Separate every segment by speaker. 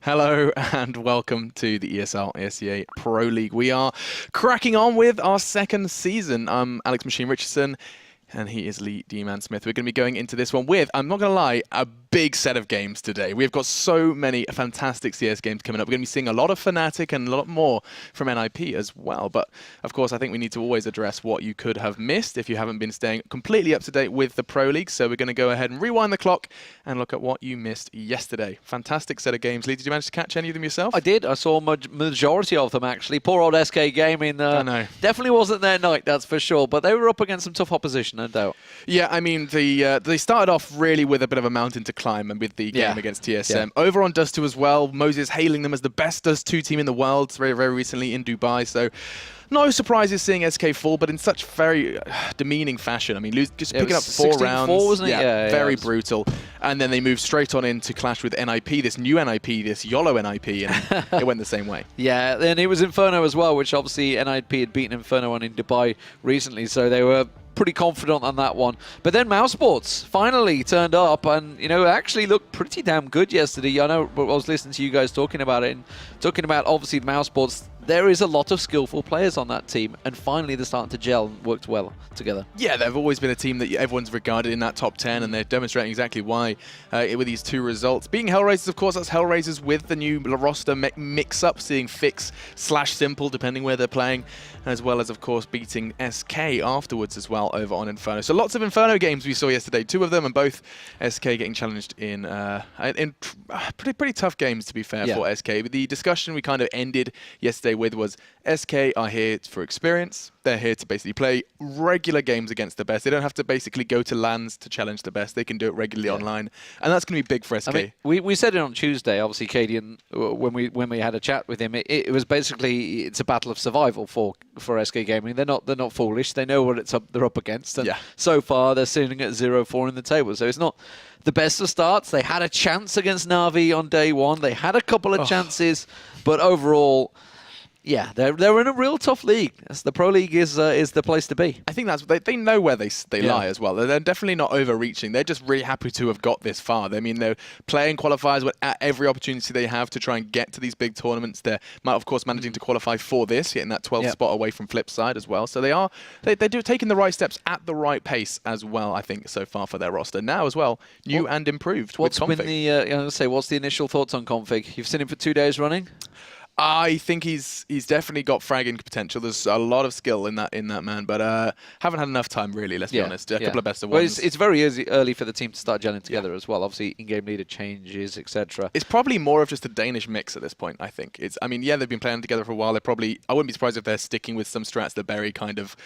Speaker 1: Hello and welcome to the ESL ESEA Pro League. We are cracking on with our second season. I'm Alex Machine Richardson and he is Lee D-Man Smith. We're going to be going into this one with, I'm not going to lie, a big set of games today. We've got so many fantastic CS games coming up. We're going to be seeing a lot of Fnatic and a lot more from NiP as well. But of course, I think we need to always address what you could have missed if you haven't been staying completely up to date with the Pro League. So we're going to go ahead and rewind the clock and look at what you missed yesterday. Fantastic set of games. Lee, did you manage to catch any of them yourself?
Speaker 2: I did. I saw majority of them, actually. Poor old SK Gaming
Speaker 1: I know.
Speaker 2: definitely wasn't their night, that's for sure. But they were up against some tough opposition, no doubt.
Speaker 1: Yeah, I mean, they started off really with a bit of a mountain to climb and with the game against TSM.
Speaker 2: Yeah.
Speaker 1: Over on Dust 2 as well, Moses hailing them as the best Dust 2 team in the world very, very recently in Dubai. So no surprises seeing SK fall, but in such very demeaning fashion. I mean, just picking up 4 rounds.
Speaker 2: Wasn't it?
Speaker 1: Yeah, very brutal. And then they moved straight on in to clash with NiP, this new NiP, this YOLO NiP, and it went the same way.
Speaker 2: Yeah, and it was Inferno as well, which obviously NiP had beaten Inferno on in Dubai recently, so they were pretty confident on that one. But then Mousesports finally turned up and, you know, actually looked pretty damn good yesterday. I know I was listening to you guys talking about it and talking about, obviously, Mousesports. There is a lot of skillful players on that team, and finally they're starting to gel and worked well together. Yeah,
Speaker 1: they've always been a team that everyone's regarded in that top 10, and they're demonstrating exactly why with these 2 results. Being Hellraisers, of course, that's Hellraisers with the new roster mix-up, seeing Fix/Simple, depending where they're playing, as well as, of course, beating SK afterwards as well over on Inferno. So lots of Inferno games we saw yesterday, 2 of them, and both SK getting challenged in pretty tough games, to be fair, for SK. But the discussion we kind of ended yesterday with was SK are here for experience. They're here to basically play regular games against the best. They don't have to basically go to LANs to challenge the best. They can do it regularly online, and that's going to be big for SK.
Speaker 2: I mean, we said it on Tuesday, obviously, Cadian, when we had a chat with him, it was basically it's a battle of survival for SK Gaming. They're not foolish. They know what they're up against, and so far they're sitting at 0-4 in the table. So it's not the best of starts. They had a chance against Na'Vi on day 1. They had a couple of chances, but overall, yeah, they're in a real tough league. The Pro League is the place to be.
Speaker 1: I think they know where they lie as well. They're definitely not overreaching. They're just really happy to have got this far. I mean, they're playing qualifiers at every opportunity they have to try and get to these big tournaments. They're, of course, managing to qualify for this, getting that 12th spot away from Flipside as well. So they're taking the right steps at the right pace as well, I think, so far for their roster. Now as well, new and improved with Config.
Speaker 2: What's the initial thoughts on Config? You've seen him for 2 days running?
Speaker 1: I think he's definitely got fragging potential. There's a lot of skill in that man, but haven't had enough time really. Let's be honest. A couple of best of ones.
Speaker 2: Well, it's very early for the team to start gelling together as well. Obviously, in-game leader changes, etc.
Speaker 1: It's probably more of just a Danish mix at this point. I think I mean, they've been playing together for a while. I wouldn't be surprised if they're sticking with some strats that Berry kind of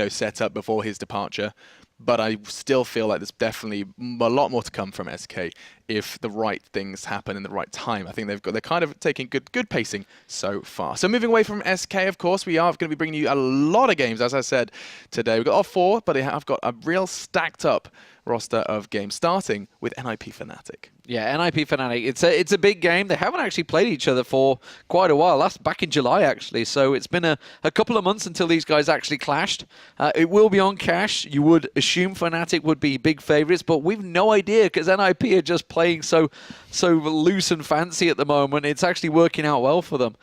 Speaker 1: set up before his departure. But I still feel like there's definitely a lot more to come from SK if the right things happen in the right time. I think they're kind of taking good pacing so far. So moving away from SK, of course, we are going to be bringing you a lot of games, as I said today. We've got our 4, but I've got a real stacked up roster of games, starting with NiP Fnatic.
Speaker 2: Yeah, NiP Fnatic. It's a big game. They haven't actually played each other for quite a while. Back in July, actually. So it's been a couple of months until these guys actually clashed. It will be on cash. You would assume Fnatic would be big favourites, but we've no idea because NiP are just playing so loose and fancy at the moment. It's actually working out well for them.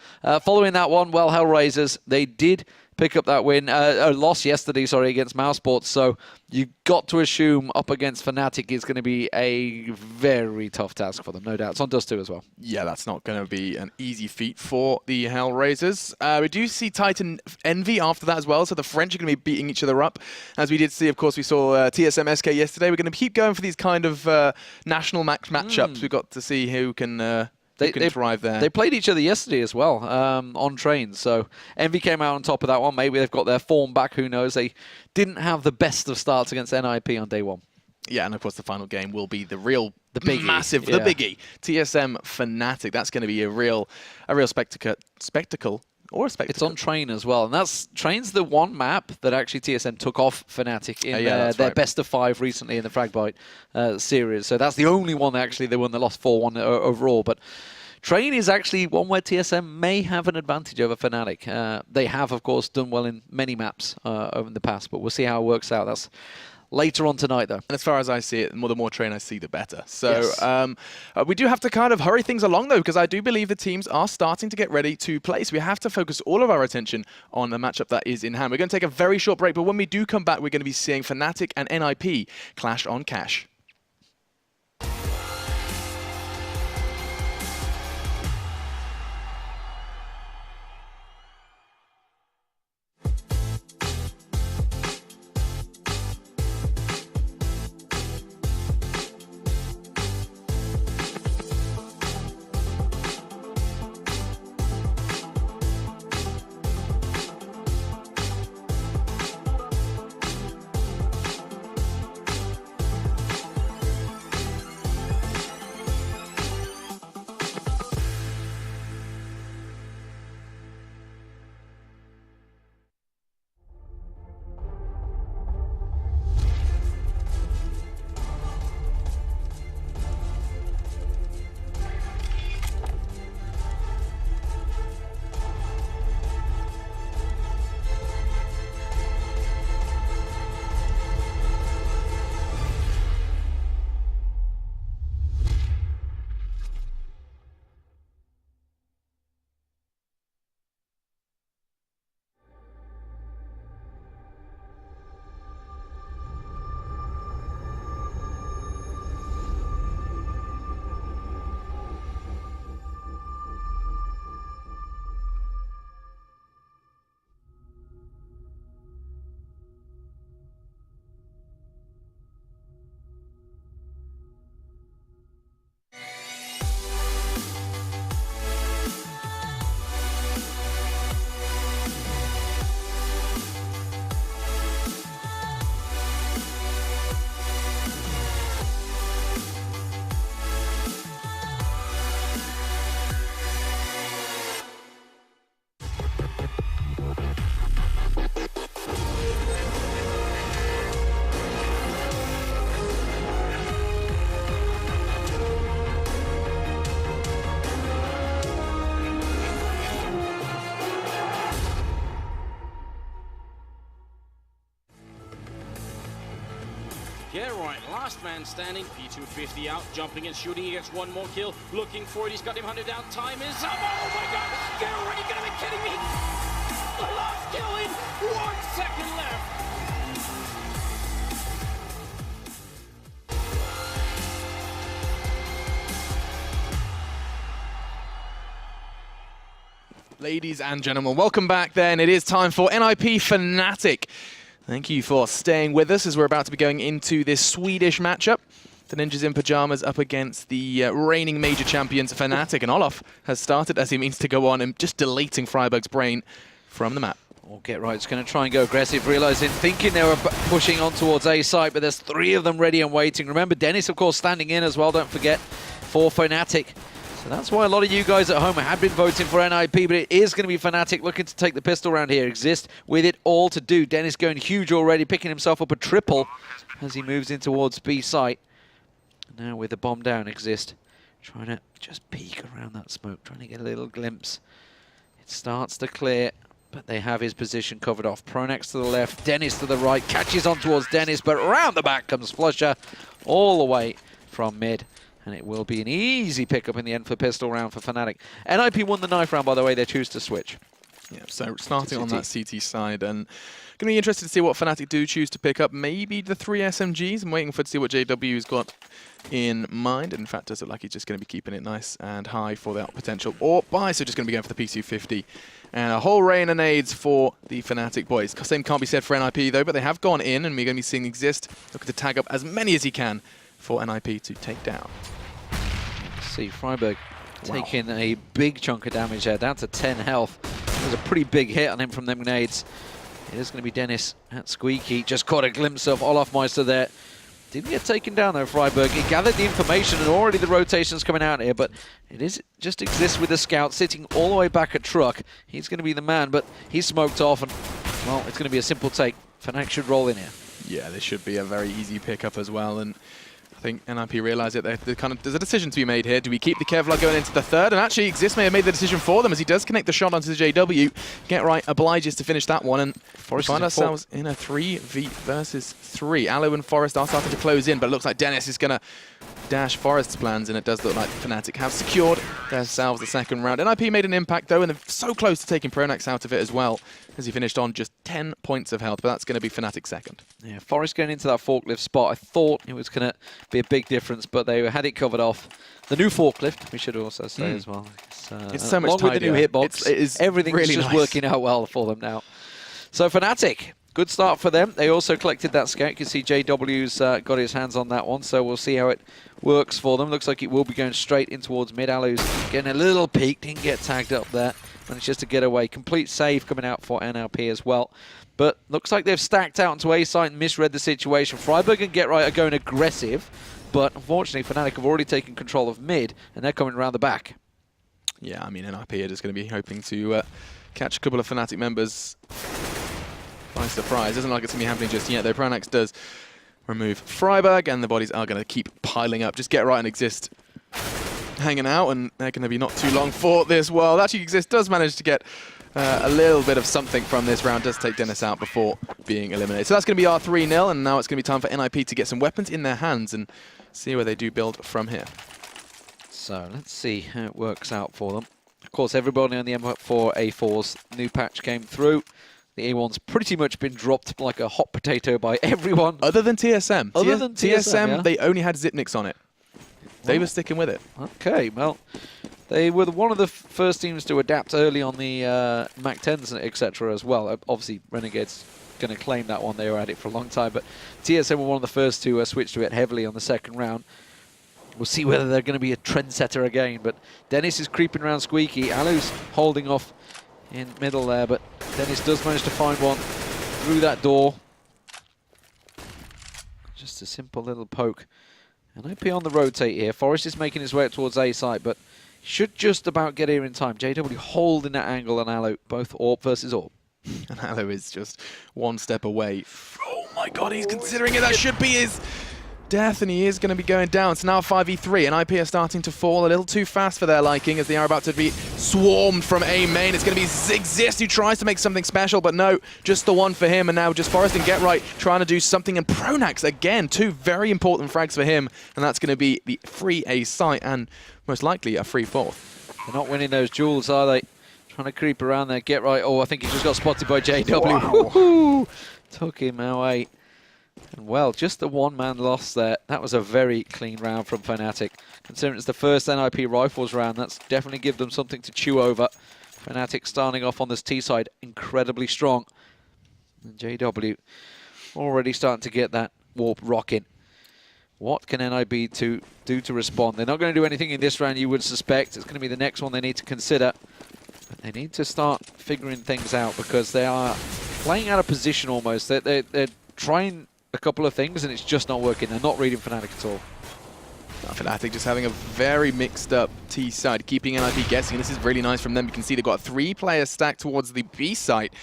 Speaker 2: Following that one, well, Hellraisers, they did pick up that win, a loss yesterday, against Mousesports. So you've got to assume up against Fnatic is going to be a very tough task for them, no doubt. It's on Dust 2 as well.
Speaker 1: Yeah, that's not going to be an easy feat for the Hellraisers. We do see Titan Envy after that as well, so the French are going to be beating each other up. As we did see, of course, we saw TSM SK yesterday. We're going to keep going for these kind of national matchups. We've got to see who can... They thrive there.
Speaker 2: They played each other yesterday as well on trains. So Envy came out on top of that one. Maybe they've got their form back. Who knows? They didn't have the best of starts against NiP on day 1.
Speaker 1: Yeah, and of course the final game will be the biggie,
Speaker 2: massive,
Speaker 1: the biggie. TSM Fnatic. That's going to be a real spectacle. Or a spectacle.
Speaker 2: It's on Train as well, and Train's the one map that actually TSM took off Fnatic in their best of 5 recently in the Fragbite series. So that's the only one that they won. They lost 4-1 overall, but Train is actually one where TSM may have an advantage over Fnatic. They have, of course, done well in many maps over the past, but we'll see how it works out. later on tonight, though.
Speaker 1: And as far as I see it, the more train I see, the better. So
Speaker 2: Yes.
Speaker 1: we do have to kind of hurry things along, though, because I do believe the teams are starting to get ready to play. So we have to focus all of our attention on the matchup that is in hand. We're going to take a very short break, but when we do come back, we're going to be seeing Fnatic and NiP clash on Cash.
Speaker 3: Yeah, right, last man standing, P250 out, jumping and shooting, he gets one more kill, looking for it, he's got him hunted down, time is up, oh my god, get ready, you gotta be kidding me! The last kill in 1 second left!
Speaker 1: Ladies and gentlemen, welcome back then. It is time for NiP Fnatic. Thank you for staying with us as we're about to be going into this Swedish matchup. The Ninjas in Pyjamas up against the reigning major champions Fnatic, and Olof has started as he means to go on and just deleting Freiburg's brain from the map.
Speaker 2: Oh, get right, it's going to try and go aggressive, thinking they were pushing on towards A site, but there's 3 of them ready and waiting. Remember, Dennis, of course, standing in as well, don't forget, for Fnatic. So that's why a lot of you guys at home have been voting for NiP, but it is going to be Fnatic looking to take the pistol round here. Exist with it all to do. Dennis going huge already, picking himself up a triple as he moves in towards B site. Now with the bomb down, Exist trying to just peek around that smoke, trying to get a little glimpse. It starts to clear, but they have his position covered off. Pronex to the left, Dennis to the right, catches on towards Dennis, but around the back comes Flusher all the way from mid. And it will be an easy pickup in the end for pistol round for Fnatic. NiP won the knife round, by the way. They choose to switch.
Speaker 1: Yeah, so starting on that CT side, and going to be interested to see what Fnatic do choose to pick up. Maybe the 3 SMGs. I'm waiting to see what JW's got in mind. In fact, does it look like he's just going to be keeping it nice and high for that potential AWP buy. So just going to be going for the P250. And a whole rain of nades for the Fnatic boys. Same can't be said for NiP, though, but they have gone in, and we're going to be seeing Exist looking to tag up as many as he can for NiP to take down.
Speaker 2: See, Freiburg taking a big chunk of damage there, down to 10 health. It was a pretty big hit on him from them grenades. It is going to be Dennis at Squeaky. Just caught a glimpse of Olafmeister there. Didn't get taken down though, Freiburg. He gathered the information and already the rotation's coming out here, but it is just Exists with the scout sitting all the way back at truck. He's going to be the man, but he's smoked off, and well, it's going to be a simple take. Fnatic should roll in here.
Speaker 1: Yeah, this should be a very easy pickup as well, and I think NiP realise it. There's a decision to be made here. Do we keep the Kevlar going into the third? And actually, Exist may have made the decision for them as he does connect the shot onto the JW. Get right obliges to finish that one, and we find ourselves in a 3v versus 3. Aloe and Forest are starting to close in, but it looks like Dennis is going to dash Forest's plans, and it does look like Fnatic have secured themselves the second round. NiP made an impact though, and they're so close to taking Pronax out of it as well, as he finished on just 10 points of health, but that's going to be Fnatic second.
Speaker 2: Yeah, Forest going into that forklift spot, I thought it was going to be a big difference, but they had it covered off. The new forklift, we should also say as well.
Speaker 1: It's so much
Speaker 2: along with the new hitbox, everything's
Speaker 1: really
Speaker 2: just
Speaker 1: nice.
Speaker 2: working out well for them now. So Fnatic, good start for them. They also collected that scout. You can see JW's got his hands on that one, so we'll see how it works for them. Looks like it will be going straight in towards mid. Aloe's getting a little peek, didn't get tagged up there. Managed just to get away. Complete save coming out for NLP as well. But looks like they've stacked out into A site and misread the situation. Freiburg and Get Right are going aggressive, but unfortunately Fnatic have already taken control of mid, and they're coming around the back.
Speaker 1: Yeah, I mean, NiP are just going to be hoping to catch a couple of Fnatic members by surprise. Doesn't like it's going to be happening just yet, though. Pronax does remove Freiburg, and the bodies are going to keep piling up. Just Get Right and Exist hanging out, and they're going to be not too long for this world. Actually, Exist does manage to get a little bit of something from this round, does take Dennis out before being eliminated. So that's going to be our 3-0, and now it's going to be time for NiP to get some weapons in their hands and see where they do build from here.
Speaker 2: So let's see how it works out for them. Of course, everybody on the M4 A4's new patch came through. The A1's pretty much been dropped like a hot potato by everyone.
Speaker 1: Other than TSM.
Speaker 2: Other than TSM, yeah?
Speaker 1: They only had Zipnix on it. They were sticking with it.
Speaker 2: Okay, well, they were one of the first teams to adapt early on the Mac 10s, etc. as well. Obviously, Renegade's going to claim that one. They were at it for a long time, but TSM were one of the first to switch to it heavily on the second round. We'll see whether they're going to be a trendsetter again, but Dennis is creeping around Squeaky. Aloe's holding off in middle there, but Dennis does manage to find one through that door. Just a simple little poke. And NiP on the rotate here. Forest is making his way up towards A site, but should just about get here in time. JW holding that angle on Aloe, both AWP versus AWP.
Speaker 1: And Aloe is just one step away. Oh my god, he's considering it. That should be his death, and he is going to be going down. It's now 5v3, and NiP are starting to fall a little too fast for their liking as they are about to be swarmed from A main. It's going to be Exist who tries to make something special, but no, just the one for him, and now just Forest and Get Right trying to do something, and Pronax again, two very important frags for him, and that's going to be the free A site and most likely a free fourth.
Speaker 2: They're not winning those duels, are they? Trying to creep around there. Get Right. Oh, I think he just got spotted by JW. Wow. Took him away. And well, just the one-man loss there. That was a very clean round from Fnatic. Considering it's the first NiP Rifles round, that's definitely give them something to chew over. Fnatic starting off on this T side incredibly strong. And JW already starting to get that warp rocking. What can NiP do to respond? They're not going to do anything in this round, you would suspect. It's going to be the next one they need to consider. But they need to start figuring things out because they are playing out of position almost. They're trying a couple of things and it's just not working. They're not reading Fnatic at all.
Speaker 1: Fnatic just having a very mixed up T side, keeping NiP guessing. This is really nice from them. You can see they've got 3 players stacked towards the B site.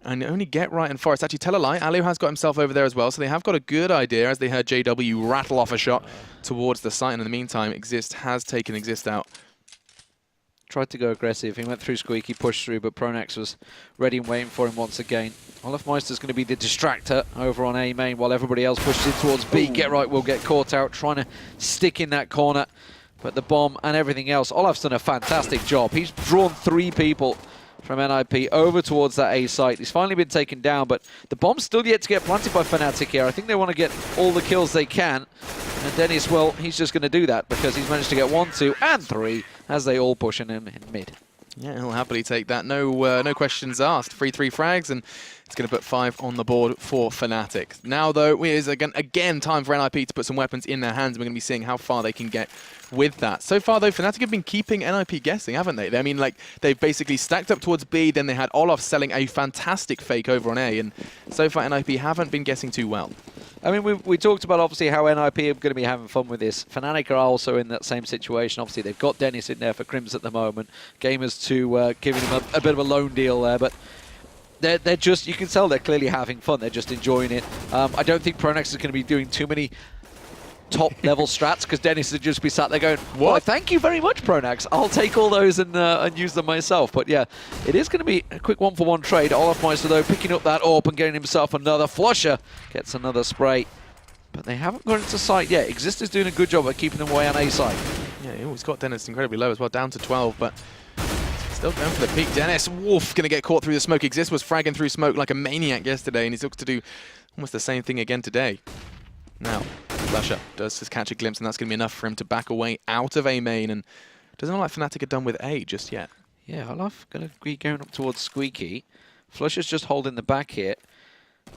Speaker 1: And only Get Right and Forest. Actually, tell a lie, Aloe has got himself over there as well, so they have got a good idea as they heard JW rattle off a shot towards the site. And in the meantime, Exist has taken Exist out.
Speaker 2: Tried to go aggressive. He went through Squeaky, pushed through, but Pronax was ready and waiting for him once again. Olaf Meister's going to be the distractor over on A main while everybody else pushes in towards B. Get Right will get caught out, trying to stick in that corner. But the bomb and everything else, Olaf's done a fantastic job. He's drawn 3 people from NiP over towards that A site. He's finally been taken down, but the bomb's still yet to get planted by Fnatic here. I think they want to get all the kills they can. And Dennis, well, he's just going to do that because he's managed to get 1, 2, and 3 as they all push him in mid.
Speaker 1: Yeah, he'll happily take that. No questions asked. 3 frags, and it's going to put 5 on the board for Fnatic. Now, though, it is again time for NiP to put some weapons in their hands. We're going to be seeing how far they can get with that. So far, though, Fnatic have been keeping NiP guessing, haven't they? I mean, like, they've basically stacked up towards B, then they had Olaf selling a fantastic fake over on A, and so far NiP haven't been guessing too well.
Speaker 2: I mean, we talked about, obviously, how NiP are going to be having fun with this. Fnatic are also in that same situation. Obviously, they've got Dennis in there for Crims at the moment. Gamers 2 giving him a bit of a loan deal there, but they're just, you can tell they're clearly having fun. They're just enjoying it. I don't think Pronax is going to be doing too many top-level strats, because Dennis would just be sat there going, "Well, thank you very much, Pronax. I'll take all those and use them myself." But yeah, it is going to be a quick one-for-one trade. Olafmeister, though, picking up that AWP and getting himself another. Flusher gets another spray. But they haven't got into sight yet. Exist is doing a good job of keeping them away on A side.
Speaker 1: Yeah, he's got Dennis incredibly low as well, down to 12, but still going for the peak. Dennis, Wolf, going to get caught through the smoke. Exist was fragging through smoke like a maniac yesterday, and he's looks to do almost the same thing again today. Now, Flusher does just catch a glimpse, and that's going to be enough for him to back away out of A main, and doesn't look like Fnatic are done with A just yet.
Speaker 2: Yeah, Olaf going to be going up towards Squeaky. Flusher's just holding the back here.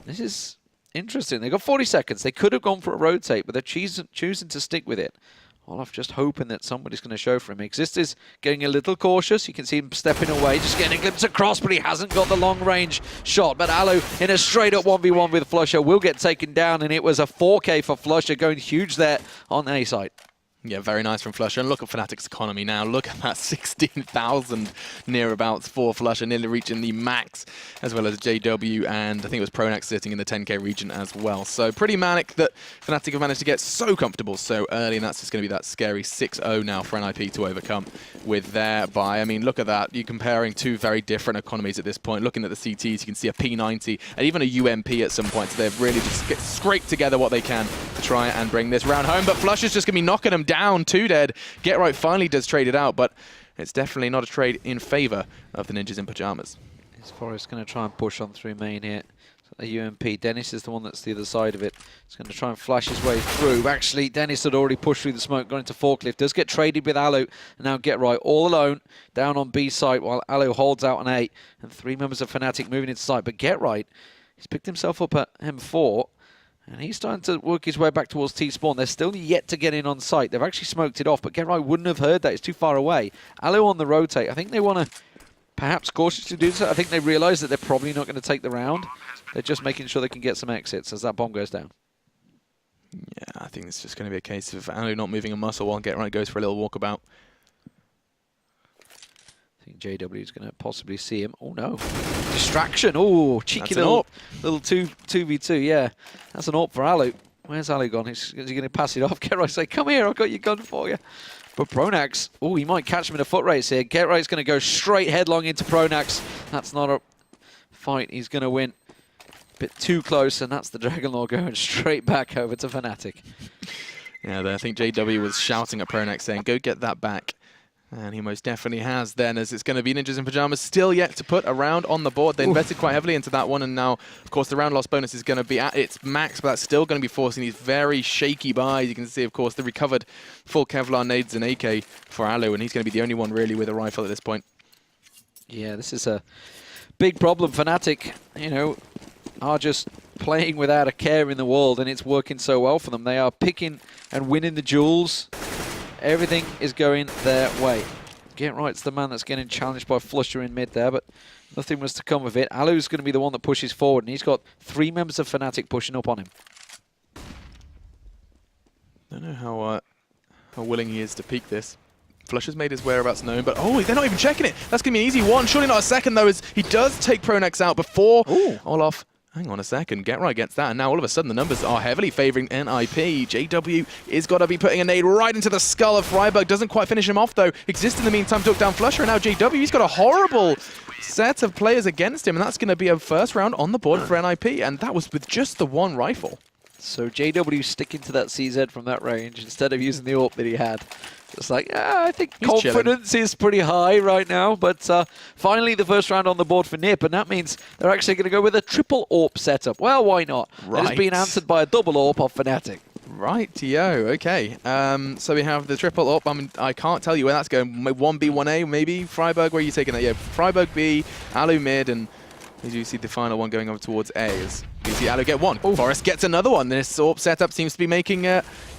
Speaker 2: This is interesting. They've got 40 seconds. They could have gone for a rotate, but they're choosing to stick with it. Olaf just hoping that somebody's going to show for him. Exist is getting a little cautious. You can see him stepping away, just getting a glimpse across, but he hasn't got the long-range shot. But Aloe in a straight-up 1v1 with Flusher will get taken down, and it was a 4K for Flusher, going huge there on A side.
Speaker 1: Yeah, very nice from Flusher. And look at Fnatic's economy now. Look at that 16,000 nearabouts for Flusher, nearly reaching the max, as well as JW, and I think it was Pronax sitting in the 10k region as well. So pretty manic that Fnatic have managed to get so comfortable so early, and that's just going to be that scary 6-0 now for NiP to overcome with their buy. I mean, look at that. You're comparing two very different economies at this point. Looking at the CTs, you can see a P90 and even a UMP at some point. So they've really just scraped together what they can to try and bring this round home. But Flusher's just going to be knocking them down, 2 dead. Get Right finally does trade it out, but it's definitely not a trade in favor of the Ninjas in Pajamas.
Speaker 2: Is Forrest going to try and push on through main here? So the UMP. Dennis is the one that's the other side of it. He's going to try and flash his way through. Actually, Dennis had already pushed through the smoke, gone into Forklift. Does get traded with Aloe, and now Get Right all alone down on B site while Aloe holds out on A, and 3 members of Fnatic moving into site. But Get Right, he's picked himself up at M4. And he's starting to work his way back towards T-spawn. They're still yet to get in on site. They've actually smoked it off, but Get Right wouldn't have heard that. It's too far away. Aloe on the rotate. I think they want to perhaps cautiously do so. I think they realise that they're probably not going to take the round. They're just making sure they can get some exits as that bomb goes down.
Speaker 1: Yeah, I think it's just going to be a case of Aloe not moving a muscle while Get Right goes for a little walkabout.
Speaker 2: I think JW is going to possibly see him. Oh, no. Distraction. Oh, cheeky little 2v2. Yeah, that's an AWP for Aloe. Where's Aloe gone? Is he going to pass it off? Get Right say, come here, I've got your gun for you. But Pronax, oh, he might catch him in a foot race here. Get Right's going to go straight headlong into Pronax. That's not a fight he's going to win. A bit too close, and that's the Dragonlord going straight back over to Fnatic.
Speaker 1: Yeah, I think JW was shouting at Pronax saying, go get that back. And he most definitely has then, as it's going to be Ninjas in Pajamas still yet to put a round on the board. They invested quite heavily into that one, and now, of course, the round loss bonus is going to be at its max, but that's still going to be forcing these very shaky buys. You can see, of course, the recovered full Kevlar nades and AK for Aloe, and he's going to be the only one really with a rifle at this point.
Speaker 2: Yeah, this is a big problem. Fnatic, you know, are just playing without a care in the world, and it's working so well for them. They are picking and winning the duels. Everything is going their way. Get Right's the man that's getting challenged by Flusher in mid there, but nothing was to come of it. Aloe's going to be the one that pushes forward, and he's got 3 members of Fnatic pushing up on him.
Speaker 1: I don't know how willing he is to peek this. Flusher's made his whereabouts known, but oh, they're not even checking it. That's going to be an easy one. Surely not a second, though, as he does take Pronax out before Olaf. Hang on a second, Get Right gets that, and now all of a sudden the numbers are heavily favouring NiP. JW is got to be putting a nade right into the skull of Freiburg. Doesn't quite finish him off, though. Exist in the meantime, took down Flusher, and now JW, he's got a horrible set of players against him, and that's going to be a first round on the board for NiP, and that was with just the one rifle.
Speaker 2: So JW sticking to that CZ from that range instead of using the AWP that he had. It's like, I think he's confidence is pretty high right now, but finally the first round on the board for NiP, and that means they're actually going to go with a triple AWP setup. Well, why not?
Speaker 1: Right.
Speaker 2: It's been answered by a double AWP off Fnatic.
Speaker 1: Right, yo, okay. So we have the triple AWP. I mean, I can't tell you where that's going. 1B, 1A, maybe? Freiburg, where are you taking that? Yeah, Freiburg B, Aloe mid, and as you see the final one going over towards A. As you see Aloe get one. Forrest gets another one. This AWP setup seems to be making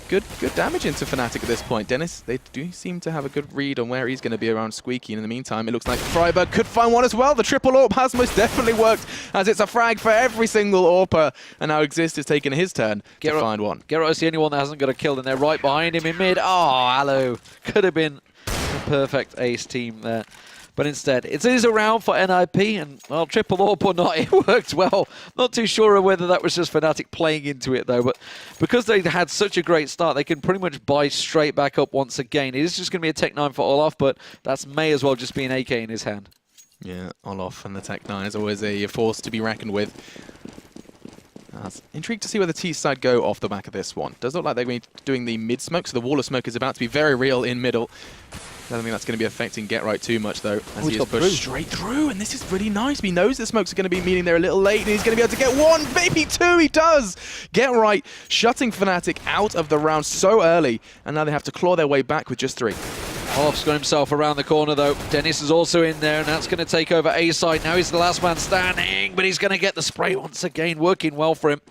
Speaker 1: good damage into Fnatic at this point. Dennis, they do seem to have a good read on where he's going to be around Squeaky. And in the meantime, it looks like Freiburg could find one as well. The triple AWP has most definitely worked, as it's a frag for every single AWPer. And now Exist is taking his turn to find one.
Speaker 2: Get Right is the only one that hasn't got a kill, and they're right behind him in mid. Oh, Aloe. Could have been a perfect ace team there. But instead, it is a round for NiP, and, well, triple AWP or not, it worked well. Not too sure of whether that was just Fnatic playing into it, though. But because they had such a great start, they can pretty much buy straight back up once again. It is just going to be a Tech 9 for Olaf, but that may as well just be an AK in his hand.
Speaker 1: Yeah, Olaf and the Tech 9 is always a force to be reckoned with. Intrigued to see where the T side go off the back of this one. Does look like they're going to be doing the mid smoke, so the wall of smoke is about to be very real in middle. I don't think that's going to be affecting Get Right too much, though, as he is pushed straight through, and this is really nice. He knows the smokes are going to be meeting there a little late, and he's going to be able to get one, maybe two, he does! Get Right, shutting Fnatic out of the round so early, and now they have to claw their way back with just 3.
Speaker 2: Olaf's got himself around the corner, though. Dennis is also in there, and that's going to take over A side. Now he's the last man standing, but he's going to get the spray once again, working well for him.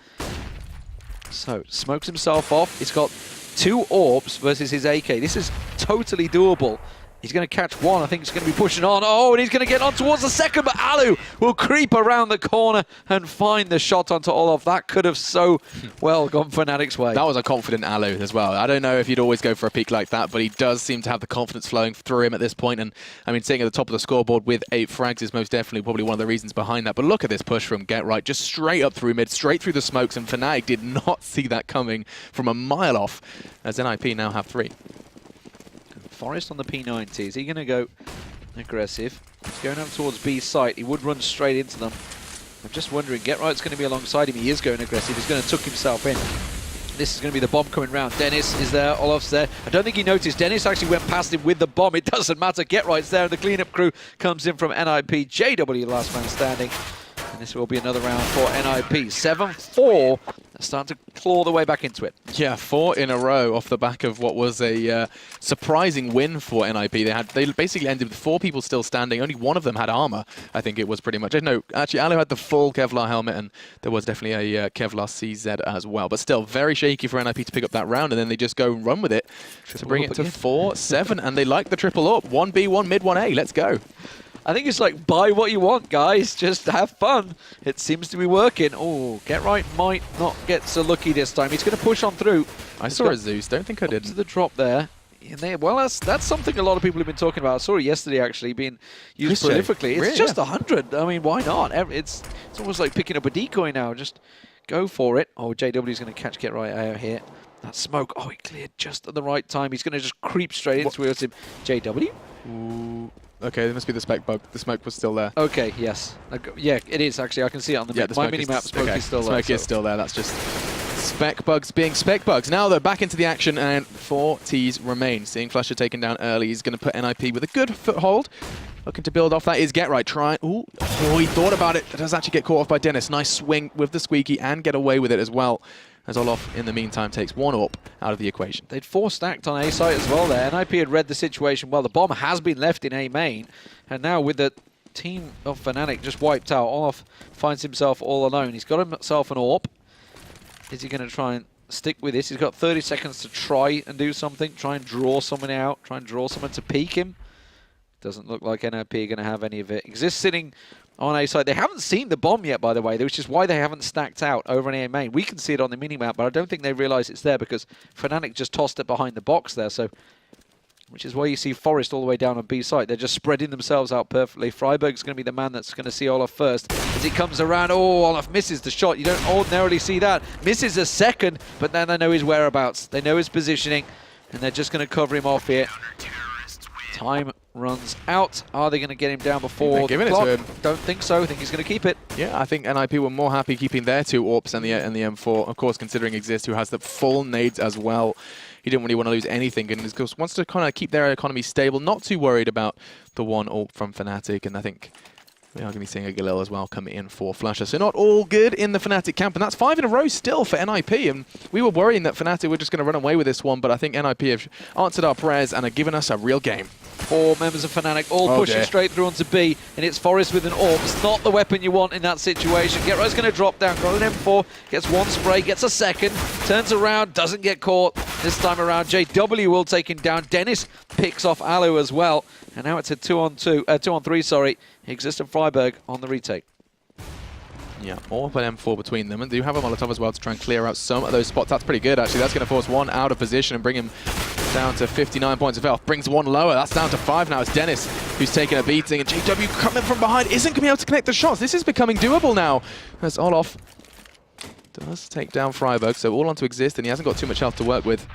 Speaker 2: So, smokes himself off. He's got 2 AWPs versus his AK. This is totally doable. He's going to catch one. I think he's going to be pushing on. Oh, and he's going to get on towards the second, but Alu will creep around the corner and find the shot onto Olaf. That could have so well gone Fnatic's way.
Speaker 1: That was a confident Alu as well. I don't know if he'd always go for a peak like that, but he does seem to have the confidence flowing through him at this point. And I mean, sitting at the top of the scoreboard with 8 frags is most definitely probably one of the reasons behind that. But look at this push from Get Right, just straight up through mid, straight through the smokes, and Fnatic did not see that coming from a mile off, as NiP now have 3.
Speaker 2: Forest on the P90. Is he going to go aggressive? He's going up towards B site. He would run straight into them. I'm just wondering, Get Right's going to be alongside him. He is going aggressive. He's going to tuck himself in. This is going to be the bomb coming round. Dennis is there. Olaf's there. I don't think he noticed. Dennis actually went past him with the bomb. It doesn't matter. Get Right's there. And the cleanup crew comes in from NiP. JW, last man standing. And this will be another round for NiP. 7-4. Starting to claw the way back into it.
Speaker 1: Yeah, 4 in a row off the back of what was a surprising win for NiP. They basically ended with 4 people still standing. Only one of them had armor, I think it was pretty much. No, actually, Alu had the full Kevlar helmet, and there was definitely a Kevlar CZ as well. But still, very shaky for NiP to pick up that round, and then they just go and run with it to bring it to 4-7. And they like the triple up. 1B, 1 mid, 1A. Let's go.
Speaker 2: I think it's like, buy what you want, guys. Just have fun. It seems to be working. Oh, Get Right might not get so lucky this time. He's going to push on through.
Speaker 1: I saw a Zeus. Don't think I did.
Speaker 2: To the drop there. Well, that's something a lot of people have been talking about. I saw it yesterday, actually, being used prolifically. It's really? Just 100. I mean, why not? It's almost like picking up a decoy now. Just go for it. Oh, JW is going to catch Get Right out here. That smoke. Oh, he cleared just at the right time. He's going to just creep straight into him. JW?
Speaker 1: Ooh. Okay, there must be the spec bug. The smoke was still there.
Speaker 2: Okay, yes. Yeah, it is actually. I can see it on the map. My mini-map smoke is still there.
Speaker 1: Smoke is still there. That's just spec bugs being spec bugs. Now they're back into the action, and 4 Ts remain. Seeing Flusher taken down early, he's going to put NiP with a good foothold. Looking to build off that is Get Right. Trying. Ooh, he thought about it. It does actually get caught off by Dennis. Nice swing with the squeaky and get away with it as well. As Olaf, in the meantime, takes 1 AWP out of the equation.
Speaker 2: They'd 4 stacked on A site as well there. NiP had read the situation well. The bomb has been left in A main. And now with the team of Fnatic just wiped out, Olaf finds himself all alone. He's got himself an AWP. Is he going to try and stick with this? He's got 30 seconds to try and do something. Try and draw someone out. Try and draw someone to peek him. Doesn't look like NiP are going to have any of it. Exist sitting on A side. They haven't seen the bomb yet, by the way, which is why they haven't stacked out over on A main. We can see it on the minimap, but I don't think they realise it's there because Fnatic just tossed it behind the box there. So, which is why you see Forest all the way down on B site. They're just spreading themselves out perfectly. Freiberg's going to be the man that's going to see Olaf first. As he comes around, oh, Olaf misses the shot. You don't ordinarily see that. Misses a second, but then they know his whereabouts. They know his positioning, and they're just going to cover him off here. Time runs out. Are they going to get him down before the clock?
Speaker 1: It to him.
Speaker 2: Don't think so. I think he's going to keep it.
Speaker 1: Yeah, I think NiP were more happy keeping their 2 AWPs and the M4. Of course, considering Exist, who has the full nades as well. He didn't really want to lose anything, and of course wants to kind of keep their economy stable. Not too worried about the 1 AWP from Fnatic, and I think we are going to be seeing a Galil as well come in for Flusher. So not all good in the Fnatic camp, and that's 5 in a row still for NiP. And we were worrying that Fnatic were just going to run away with this one, but I think NiP have answered our prayers and have given us a real game.
Speaker 2: 4 members of Fnatic all pushing straight through onto B, and it's Forest with an AWP. It's not the weapon you want in that situation. Get Right's going to drop down, got an M4, gets 1 spray, gets a second, turns around, doesn't get caught. This time around, JW will take him down. Dennis picks off Alu as well, and now it's a 2-on-3, sorry. Exist and Freiberg on the retake.
Speaker 1: Yeah, AWP and M4 between them, and they do have a Molotov as well to try and clear out some of those spots. That's pretty good, actually. That's going to force 1 out of position and bring him down to 59 points of health. Brings one lower. That's down to 5 now. It's Dennis who's taking a beating. And JW coming from behind isn't going to be able to connect the shots. This is becoming doable now. As Olof does take down Freiburg. So all on to Exist, and he hasn't got too much health to work with.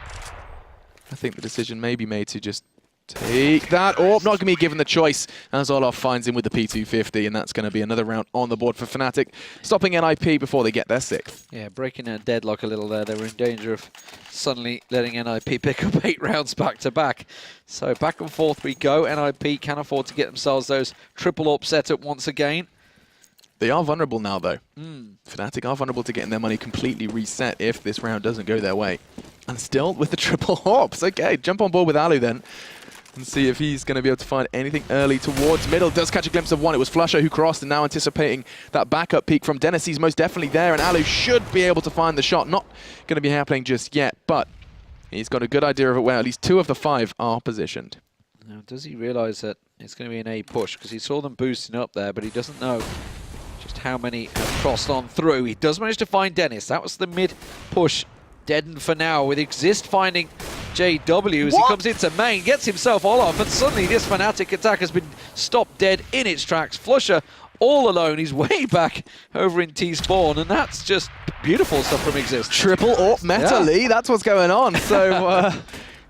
Speaker 1: I think the decision may be made to just take that orb. Not going to be given the choice as Olof finds him with the P250, and that's going to be another round on the board for Fnatic, stopping NiP before they get their 6th.
Speaker 2: Yeah, breaking a deadlock a little there. They were in danger of suddenly letting NiP pick up 8 rounds back to back. So back and forth we go. NiP can afford to get themselves those triple orb set up once again.
Speaker 1: They are vulnerable now, though. Fnatic are vulnerable to getting their money completely reset if this round doesn't go their way. And still with the triple orbs. Okay, jump on board with Alu then and see if he's going to be able to find anything early towards middle. Does catch a glimpse of one. It was Flusher who crossed, and now anticipating that backup peek from Dennis. He's most definitely there, and Alu should be able to find the shot. Not going to be happening just yet, but he's got a good idea of it where at least 2 of the 5 are positioned.
Speaker 2: Now, does he realize that it's going to be an A push? Because he saw them boosting up there, but he doesn't know just how many have crossed on through. He does manage to find Dennis. That was the mid push deadened for now, with Exist finding JW as he comes into main, gets himself all off, and suddenly this Fnatic attack has been stopped dead in its tracks. Flusher all alone, he's way back over in T-spawn, and that's just beautiful stuff from Exist.
Speaker 1: Triple orb meta, Lee, that's what's going on. So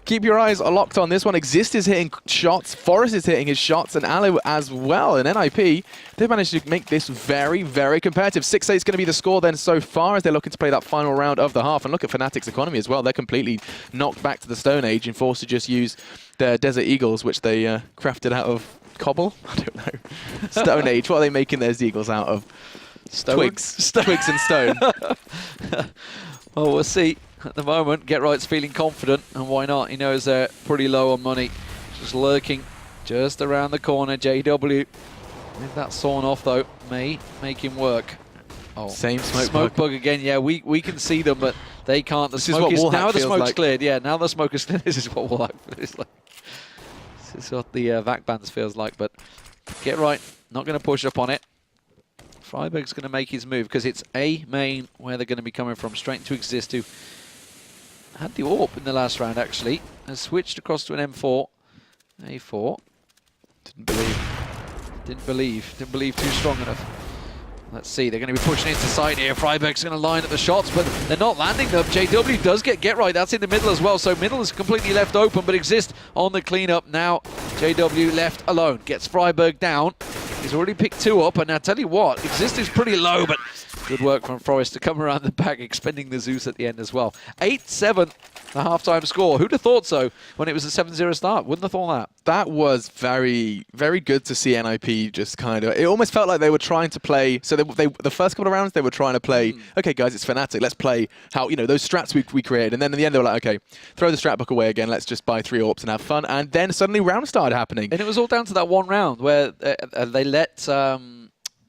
Speaker 1: keep your eyes locked on this one. Exist is hitting shots, Forest is hitting his shots, and Alu as well. And NiP, they've managed to make this very, very competitive. 6-8 is going to be the score then so far as they're looking to play that final round of the half. And look at Fnatic's economy as well. They're completely knocked back to the Stone Age and forced to just use their Desert Eagles, which they crafted out of cobble? I don't know. Stone Age, what are they making their Eagles out of?
Speaker 2: Stone?
Speaker 1: Twigs. Twigs and stone.
Speaker 2: Well, we'll see. At the moment, Get Right's feeling confident, and why not? He knows they're pretty low on money. Just lurking just around the corner. JW, with that sawn off though, may make him work. Oh,
Speaker 1: same smoke
Speaker 2: bug again. Yeah, we can see them, but they can't. The
Speaker 1: this
Speaker 2: smoke
Speaker 1: is what
Speaker 2: now the smoke's
Speaker 1: like.
Speaker 2: cleared. Yeah, now the smoke is cleared. This is what Wallhack feels like. This is what the VAC bands feels like. But Get Right, not going to push up on it. Freiburg's going to make his move because it's A main where they're going to be coming from. Straight to Exist, who had the AWP in the last round actually, has switched across to an M4. A4. Didn't believe too strong enough. Let's see, they're going to be pushing into site here. Freiburg's going to line up the shots, but they're not landing them. JW does get right, that's in the middle as well, so middle is completely left open, but Exist on the cleanup. Now JW left alone, gets Freiburg down. He's already picked 2 up, and I tell you what, Exist is pretty low, but good work from Forest to come around the back, expending the Zeus at the end as well. 8-7, the halftime score. Who'd have thought so when it was a 7-0 start? Wouldn't have thought that.
Speaker 1: That was very, very good to see NiP just kind of... It almost felt like they were trying to play... So the first couple of rounds, they were trying to play, okay, guys, it's Fnatic. Let's play how, you know, those strats we created. And then in the end, they were like, okay, throw the strat book away again. Let's just buy 3 AWPs and have fun. And then suddenly rounds started happening.
Speaker 2: And it was all down to that one round where they let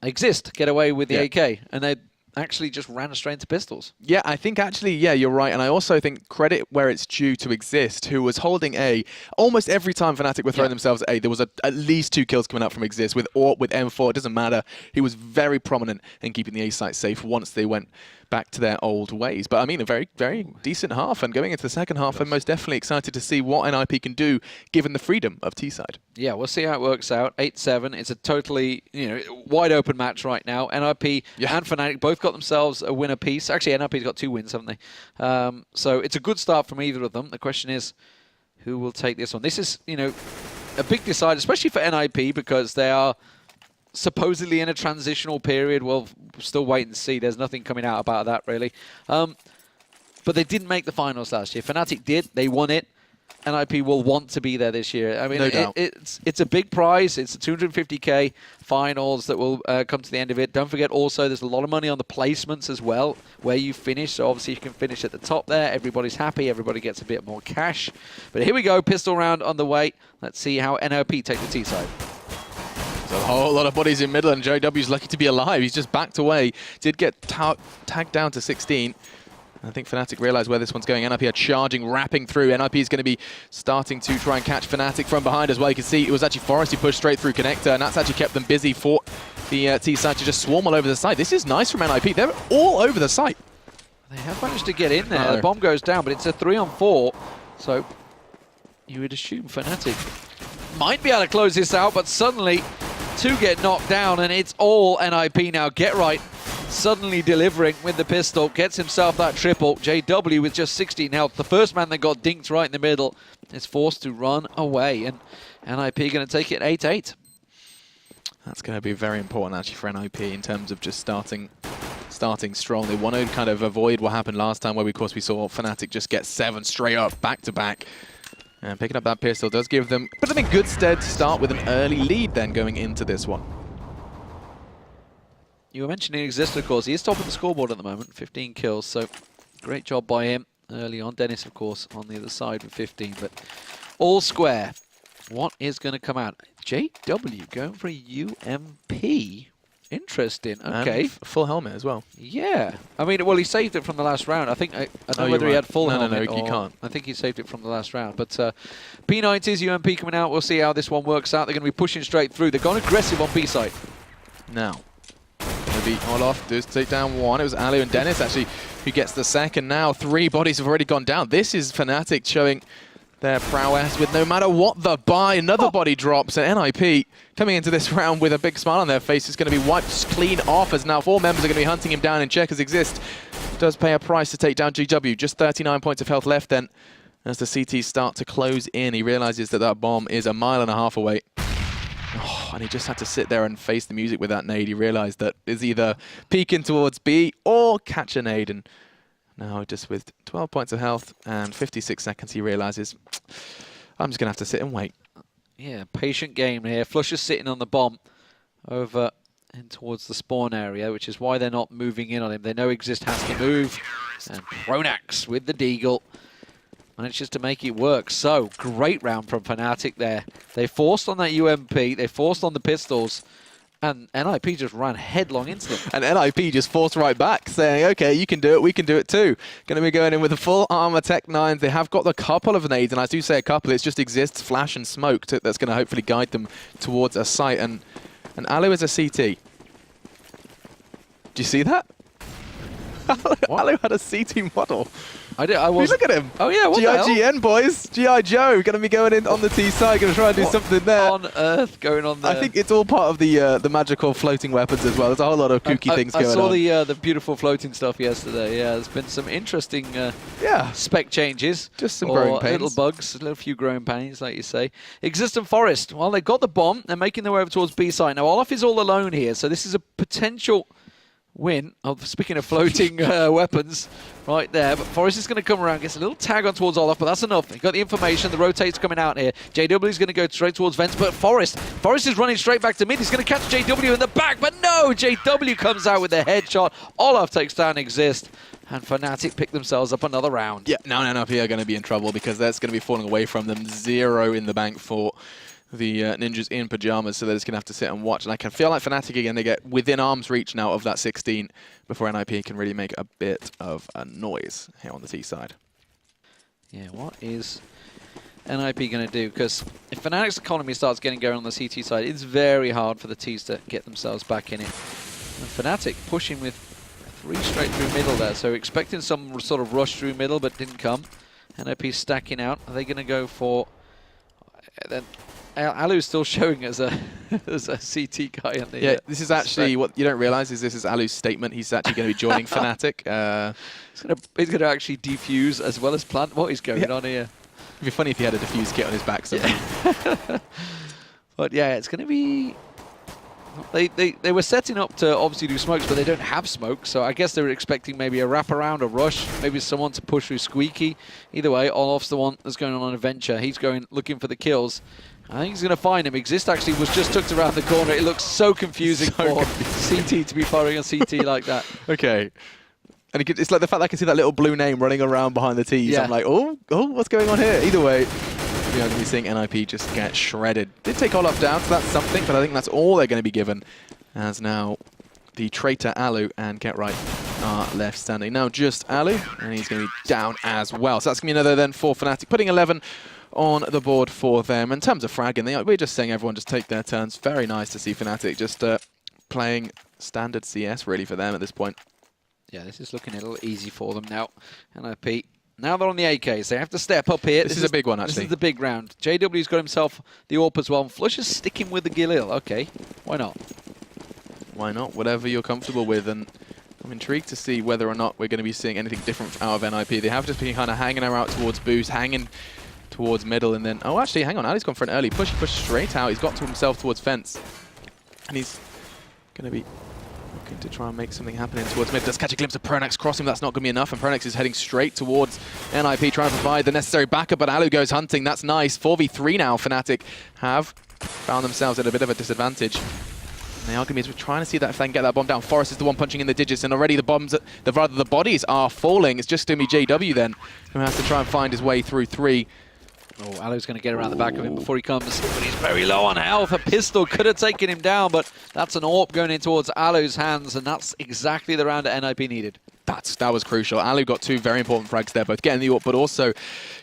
Speaker 2: Exist get away with the AK. And they actually just ran straight into pistols.
Speaker 1: Yeah, I think actually, yeah, you're right. And I also think credit where it's due to Exist, who was holding A. Almost every time Fnatic were throwing themselves at A, there was at least 2 kills coming out from Exist. With AWP, with M4, it doesn't matter. He was very prominent in keeping the A site safe once they went back to their old ways. But I mean, a very, very decent half. And going into the second half, I'm most definitely excited to see what NiP can do, given the freedom of T-side.
Speaker 2: Yeah, we'll see how it works out. 8-7. It's a totally, wide open match right now. NiP and Fnatic both got themselves a win apiece. Actually, NiP's got 2 wins, haven't they? So it's a good start from either of them. The question is, who will take this one? This is, a big decider, especially for NiP, because they are supposedly in a transitional period. We'll still wait and see. There's nothing coming out about that, really. But they didn't make the finals last year. Fnatic did. They won it. NiP will want to be there this year. I mean,
Speaker 1: no doubt.
Speaker 2: It's a big prize. It's a 250k finals that will come to the end of it. Don't forget also there's a lot of money on the placements as well, where you finish. So obviously you can finish at the top there. Everybody's happy. Everybody gets a bit more cash. But here we go. Pistol round on the way. Let's see how NiP take the T side.
Speaker 1: A whole lot of bodies in middle, and JW's lucky to be alive. He's just backed away. Did get tagged down to 16. I think Fnatic realized where this one's going. NiP are charging, wrapping through. NiP is going to be starting to try and catch Fnatic from behind as well. You can see it was actually Forest who pushed straight through Connector, and that's actually kept them busy for the T-side to just swarm all over the site. This is nice from NiP. They're all over the site.
Speaker 2: They have managed to get in there. The bomb goes down, but it's a 3-on-4. So you would assume Fnatic might be able to close this out, but suddenly two get knocked down, and it's all NiP now. Get right, suddenly delivering with the pistol, gets himself that triple. JW with just 16 health. The first man that got dinked right in the middle is forced to run away, and NiP going to take it 8-8.
Speaker 1: That's going to be very important actually for NiP in terms of just starting strong. They want to kind of avoid what happened last time, where of course we saw Fnatic just get 7 straight up back to back. And picking up that pistol does put them in good stead to start with an early lead then going into this one.
Speaker 2: You were mentioning Exist, of course. He is top of the scoreboard at the moment, 15 kills, so great job by him early on. Dennis, of course, on the other side with 15, but all square. What is going to come out? JW going for a UMP. Interesting. Okay.
Speaker 1: And full helmet as well.
Speaker 2: Yeah. I mean, well, he saved it from the last round. I think I don't know whether he had full helmet.
Speaker 1: No, you can't.
Speaker 2: I think he saved it from the last round. But P90's UMP coming out. We'll see how this one works out. They're going to be pushing straight through. They've gone aggressive on B side.
Speaker 1: Now, maybe Olaf does take down one. It was Alu and Dennis actually who gets the second. Now 3 bodies have already gone down. This is Fnatic showing their prowess with no matter what the buy. Another body drops, and NiP coming into this round with a big smile on their face is going to be wiped clean off, as now 4 members are going to be hunting him down, and Checkers Exist does pay a price to take down GW. Just 39 points of health left then as the CTs start to close in. He realizes that that bomb is 1.5 miles away. Oh, and he just had to sit there and face the music with that nade. He realized that it's either peeking towards B or catch a nade, and now just with 12 points of health and 56 seconds, he realizes, I'm just going to have to sit and wait.
Speaker 2: Yeah, patient game here. Flusher's sitting on the bomb over and towards the spawn area, which is why they're not moving in on him. They know Exist has to move. And Pronax with the deagle manages to make it work. So, great round from Fnatic there. They forced on that UMP, they forced on the pistols, and NiP just ran headlong into them.
Speaker 1: And NiP just forced right back, saying, okay, you can do it, we can do it too. Going to be going in with the full armor Tech 9s. They have got a couple of nades, and I do say a couple, it's just Exists, Flash and Smoke that's going to hopefully guide them towards a site. And Alu is a CT. Do you see that? Alu had a CT model.
Speaker 2: I was.
Speaker 1: Look at him.
Speaker 2: Oh yeah, what the hell?
Speaker 1: GIGN boys. G.I. Joe going to be going in on the T side, going to try and do something there.
Speaker 2: On earth going on there?
Speaker 1: I think it's all part of the magical floating weapons as well. There's a whole lot of kooky things going on.
Speaker 2: I saw the beautiful floating stuff yesterday. Yeah, there's been some interesting spec changes.
Speaker 1: Just some growing pains.
Speaker 2: Little bugs, a few growing pains, like you say. Exist and Forest. Well, they've got the bomb. They're making their way over towards B side. Now, Olaf is all alone here, so this is a potential win. Speaking of floating weapons, right there. But Forrest is going to come around, gets a little tag on towards Olaf, but that's enough. He got the information. The rotate's coming out here. JW is going to go straight towards Vents, but Forrest is running straight back to mid. He's going to catch JW in the back, but no! JW comes out with a headshot. Olaf takes down Exist, and Fnatic pick themselves up another round.
Speaker 1: Yeah, now NiP are going to be in trouble because that's going to be falling away from them. 0 in the bank for the ninjas in pajamas, so they're just going to have to sit and watch. And I can feel like Fnatic again, they get within arm's reach now of that 16 before NiP can really make a bit of a noise here on the T side.
Speaker 2: Yeah, what is NiP going to do? Because if Fnatic's economy starts getting going on the CT side, it's very hard for the Ts to get themselves back in it. And Fnatic pushing with 3 straight through middle there, so expecting some sort of rush through middle, but didn't come. NiP stacking out. Are they going to go for... Then Alu's still showing as a CT guy on the
Speaker 1: yeah, this is actually what you don't realize is this is Alu's statement. He's actually going to be joining Fnatic.
Speaker 2: He's going to actually defuse as well as plant. What is going on here?
Speaker 1: It'd be funny if he had a defuse kit on his back.
Speaker 2: Yeah. But yeah, it's going to be... They were setting up to obviously do smokes, but they don't have smoke, so I guess they were expecting maybe a wraparound, a rush, maybe someone to push through Squeaky. Either way, Olaf's the one that's going on an adventure. He's going looking for the kills. I think he's going to find him. Exist actually was just tucked around the corner. It looks so confusing for CT to be firing on CT like that.
Speaker 1: Okay. And it's like the fact that I can see that little blue name running around behind the T's. Yeah. I'm like, oh, what's going on here? Either way, you're going to be seeing NiP just get shredded. Did take Olaf down, so that's something, but I think that's all they're going to be given. As now the traitor Alu and Get Right are left standing. Now just Alu, and he's going to be down as well. So that's going to be another then for Fnatic, putting 11 on the board for them. In terms of fragging, we're just saying everyone just take their turns. Very nice to see Fnatic just playing standard CS really for them at this point.
Speaker 2: Yeah, this is looking a little easy for them now. NiP Now they're on the AKs. They have to step up here.
Speaker 1: This is a big one, actually.
Speaker 2: This is the big round. JW's got himself the AWP as well. Flush is sticking with the Galil. Okay, why not?
Speaker 1: Why not? Whatever you're comfortable with. And I'm intrigued to see whether or not we're going to be seeing anything different out of NiP. They have just been kind of hanging out towards boost, hanging towards middle, and then... Oh, actually, hang on. Ali's gone for an early push. He pushed straight out. He's got to himself towards fence. And he's going to be looking to try and make something happen in towards mid. Does catch a glimpse of Pronax crossing. That's not going to be enough, and Pronax is heading straight towards NiP, trying to provide the necessary backup, but Alu goes hunting. That's nice. 4v3 now. Fnatic have found themselves at a bit of a disadvantage. And they are going to be trying to see that if they can get that bomb down. Forest is the one punching in the digits, and already the bombs, the bodies are falling. It's just going to be JW then who has to try and find his way through 3.
Speaker 2: Oh, Alu's going to get around the back of him before he comes, but he's very low on health. A pistol could have taken him down, but that's an AWP going in towards Alu's hands, and that's exactly the round that NiP needed.
Speaker 1: That was crucial. Alu got 2 very important frags there, both getting the AWP, but also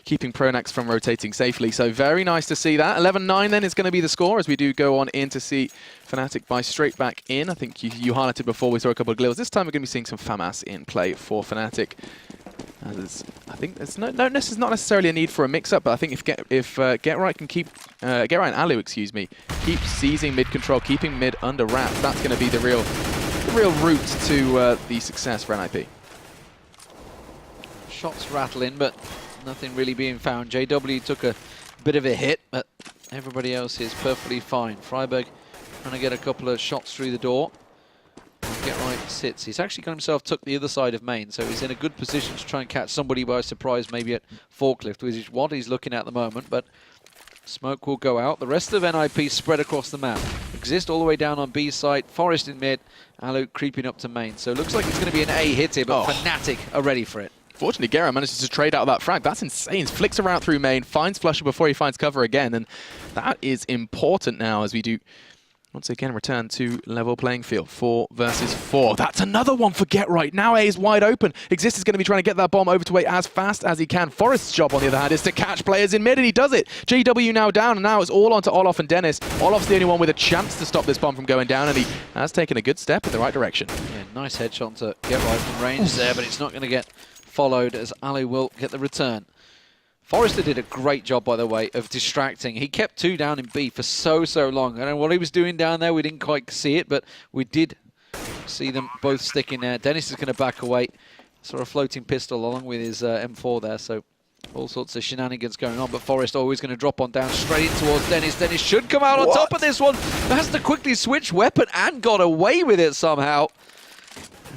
Speaker 1: keeping Pronax from rotating safely. So very nice to see that. 11-9 then is going to be the score as we do go on in to see Fnatic buy straight back in. I think you highlighted before we saw a couple of Glils. This time we're going to be seeing some FAMAS in play for Fnatic. I think there's this is not necessarily a need for a mix-up, but I think if Get Right can keep Get Right and Alu, excuse me, keep seizing mid control, keeping mid under wraps, that's going to be the real route to the success for NiP.
Speaker 2: Shots rattling, but nothing really being found. JW took a bit of a hit, but everybody else is perfectly fine. Freiberg trying to get a couple of shots through the door. Get Right sits. He's actually got himself tucked the other side of main, so he's in a good position to try and catch somebody by surprise, maybe at forklift, which is what he's looking at the moment, but smoke will go out. The rest of NiP spread across the map. Exist all the way down on B site, Forest in mid, Alu creeping up to main. So it looks like it's going to be an A hit here, but Fnatic are ready for it.
Speaker 1: Fortunately, Gera manages to trade out of that frag. That's insane. Flicks around through main, finds Flusher before he finds cover again, and that is important now as we do once again return to level playing field. 4 versus 4. That's another one for Get Right. Now A is wide open. Exist is going to be trying to get that bomb over to A as fast as he can. Forest's job, on the other hand, is to catch players in mid, and he does it. JW now down, and now it's all onto Olof and Dennis. Olof's the only one with a chance to stop this bomb from going down, and he has taken a good step in the right direction.
Speaker 2: Yeah, nice headshot to Get Right from range there, but it's not going to get followed as Alu will get the return. Forrester did a great job, by the way, of distracting. He kept 2 down in B for so long. I don't know what he was doing down there. We didn't quite see it, but we did see them both sticking there. Dennis is going to back away. Saw a floating pistol along with his M4 there, so all sorts of shenanigans going on. But Forrest always going to drop on down straight in towards Dennis. Dennis should come out on top of this one. Has to quickly switch weapon and got away with it somehow.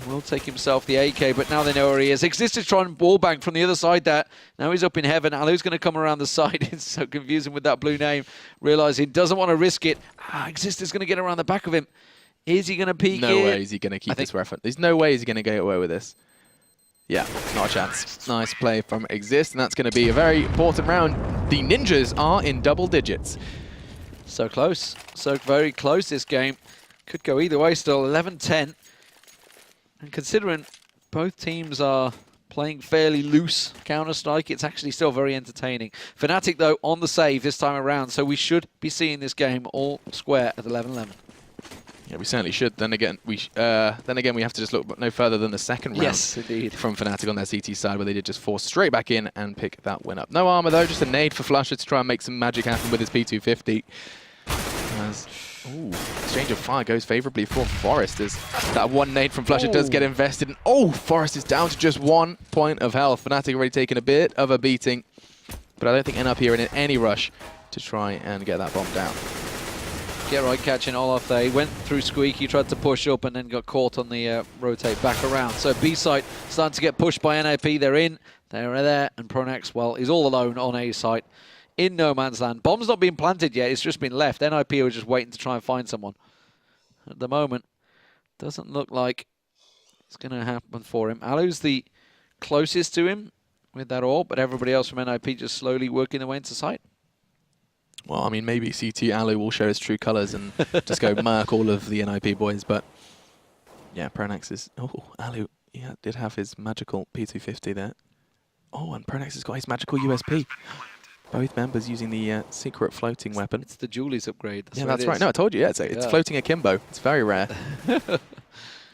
Speaker 2: Will take himself the AK, but now they know where he is. Exist is trying to wallbang from the other side there. Now he's up in heaven. Alu's going to come around the side. It's so confusing with that blue name. Realise he doesn't want to risk it. Exist is going to get around the back of him. Is he going to peek
Speaker 1: No way is he going to keep this reference. There's no way he's going to get away with this. Yeah, not a chance. Nice play from Exist, and that's going to be a very important round. The Ninjas are in double digits.
Speaker 2: So close. So very close this game. Could go either way still. 11-10. And considering both teams are playing fairly loose Counter-Strike, it's actually still very entertaining. Fnatic, though, on the save this time around, so we should be seeing this game all square at 11-11.
Speaker 1: Yeah, we certainly should. Then again, we have to just look no further than the second round.
Speaker 2: Yes, indeed.
Speaker 1: From Fnatic on their CT side, where they did just force straight back in and pick that win up. No armor, though, just a nade for Flusher to try and make some magic happen with his P250. Exchange of fire goes favorably for Forest as that one nade from Flusher does get invested. And Forest is down to just 1 point of health. Fnatic already taken a bit of a beating, but I don't think NiP are in any rush to try and get that bomb down.
Speaker 2: Get Right catching Olaf there. He went through Squeaky, tried to push up and then got caught on the rotate back around. So B site starting to get pushed by NiP. They're in, they're there, and Pronax, well, he's all alone on A site. In no man's land. Bomb's not been planted yet, it's just been left. NiP are just waiting to try and find someone. At the moment, doesn't look like it's going to happen for him. Alu's the closest to him with that AWP, but everybody else from NiP just slowly working their way into sight.
Speaker 1: Well, I mean, maybe CT Alu will show his true colours and just go murk all of the NiP boys, but yeah, Pronax is... Alu did have his magical P250 there. And Pronax has got his magical USP. Both members using the secret floating weapon.
Speaker 2: It's the Julie's upgrade.
Speaker 1: That's right. No, I told you. Yeah, it's floating akimbo. It's very rare.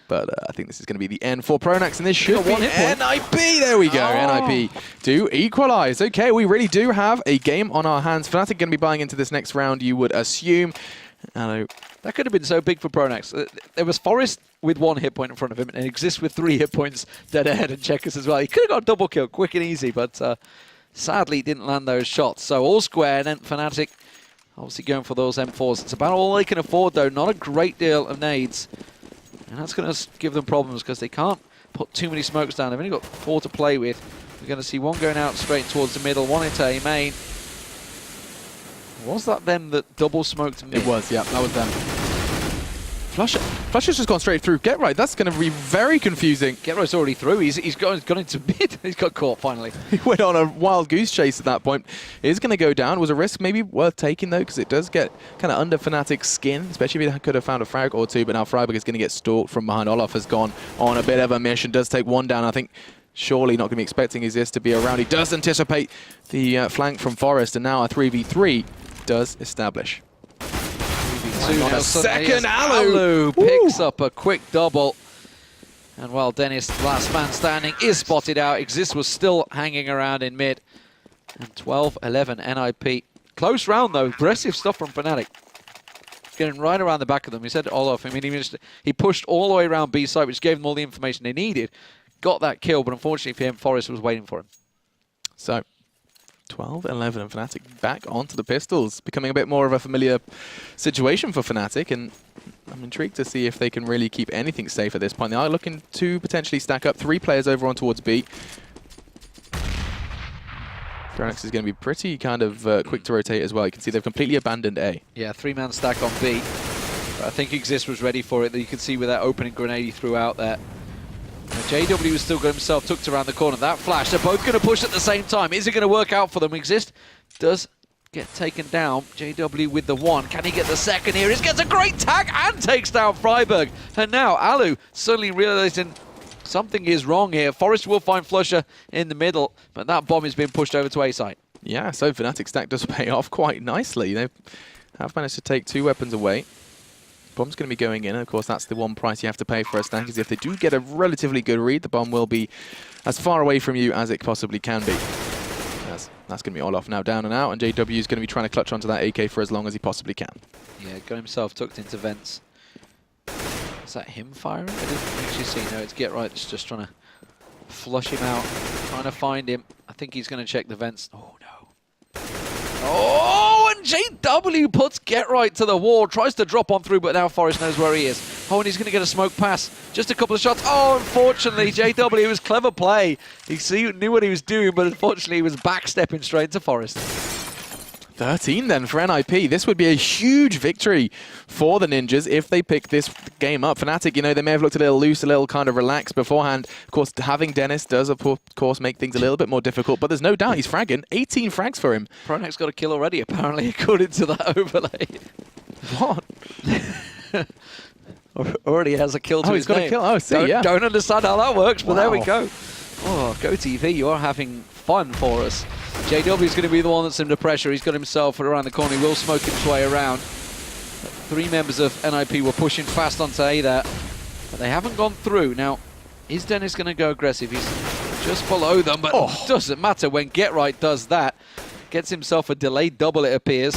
Speaker 1: But I think this is going to be the end for Pronax, and this should be
Speaker 2: one hit point.
Speaker 1: NiP. There we go.
Speaker 2: Oh.
Speaker 1: NiP do equalize. Okay, we really do have a game on our hands. Fnatic going to be buying into this next round, you would assume.
Speaker 2: That could have been so big for Pronax. There was Forest with 1 hit point in front of him, and Exist with 3 hit points dead ahead, and Checkers as well. He could have got a double kill quick and easy, but sadly didn't land those shots. So all square, and then Fnatic obviously going for those M4s. It's about all they can afford, though. Not a great deal of nades. And that's going to give them problems because they can't put too many smokes down. They've only got 4 to play with. We're going to see one going out straight towards the middle, one into A main. Was that them that double smoked mid?
Speaker 1: It was, yeah, that was them. Flusher's just gone straight through. Get right, that's going to be very confusing.
Speaker 2: Getright's already through. He's gone into mid. He's got caught finally.
Speaker 1: He went on a wild goose chase at that point. It is going to go down. It was a risk maybe worth taking though, because it does get kind of under Fnatic's skin, especially if he could have found a frag or two. But now Freiburg is going to get stalked from behind. Olaf has gone on a bit of a mission. Does take one down. I think surely not going to be expecting Exist to be around. He does anticipate the flank from Forest, and now a 3v3 does establish.
Speaker 2: On
Speaker 1: a second Alu
Speaker 2: picks up a quick double. And while Dennis, last man standing, is spotted out, Exist was still hanging around in mid. And 12-11 NiP. Close round though, aggressive stuff from Fnatic. Getting right around the back of them. He said Olaf, I mean, he pushed all the way around B side, which gave them all the information they needed. Got that kill, but unfortunately for him, Forrest was waiting for him.
Speaker 1: So 12-11 and Fnatic back onto the pistols, becoming a bit more of a familiar situation for Fnatic, and I'm intrigued to see if they can really keep anything safe at this point. They are looking to potentially stack up 3 players over on towards B. Pronax is going to be pretty kind of quick to rotate as well. You can see they've completely abandoned A.
Speaker 2: Yeah, 3-man stack on B. But I think Exist was ready for it. You can see with that opening grenade he threw out there. JW was still got himself tucked around the corner. That flash, they're both going to push at the same time. Is it going to work out for them? Exist does get taken down. JW with the 1. Can he get the second here? He gets a great tag and takes down Freiburg. And now Alu suddenly realizing something is wrong here. Forrest will find Flusher in the middle, but that bomb is being pushed over to A site.
Speaker 1: Yeah, so Fnatic stack does pay off quite nicely. They have managed to take 2 weapons away. Bomb's going to be going in, and of course that's the one price you have to pay for a stack, is if they do get a relatively good read, the bomb will be as far away from you as it possibly can be. That's going to be Olaf now down and out, and JW is going to be trying to clutch onto that AK for as long as he possibly can.
Speaker 2: Yeah, got himself tucked into vents. Is that him firing? I didn't actually see. No, it's Get Right that's just trying to flush him out, trying to find him. I think he's going to check the vents. Oh, no. Oh, and JW puts Get Right to the wall, tries to drop on through, but now Forrest knows where he is. Oh, and he's going to get a smoke pass. Just a couple of shots. Oh, unfortunately, JW, it was clever play. He knew what he was doing, but unfortunately, he was backstepping straight into Forrest.
Speaker 1: 13 then for NiP. This would be a huge victory for the Ninjas if they pick this game up. Fnatic, you know, they may have looked a little loose, a little kind of relaxed beforehand. Of course, having Dennis does, of course, make things a little bit more difficult, but there's no doubt he's fragging. 18 frags for him.
Speaker 2: Pronax got a kill already, apparently, according to that overlay.
Speaker 1: What?
Speaker 2: Already has a kill to his
Speaker 1: he's got
Speaker 2: name.
Speaker 1: a kill. Oh, see, yeah.
Speaker 2: Don't understand how that works, but there we
Speaker 1: Wow.
Speaker 2: go. Oh, GoTV, you are having fun for us. JW is going to be the one that's under pressure. He's got himself around the corner. He will smoke his way around. 3 members of NiP were pushing fast onto A there, but they haven't gone through. Now, is Dennis going to go aggressive? He's just below them, but it doesn't matter when Get Right does that. Gets himself a delayed double, it appears.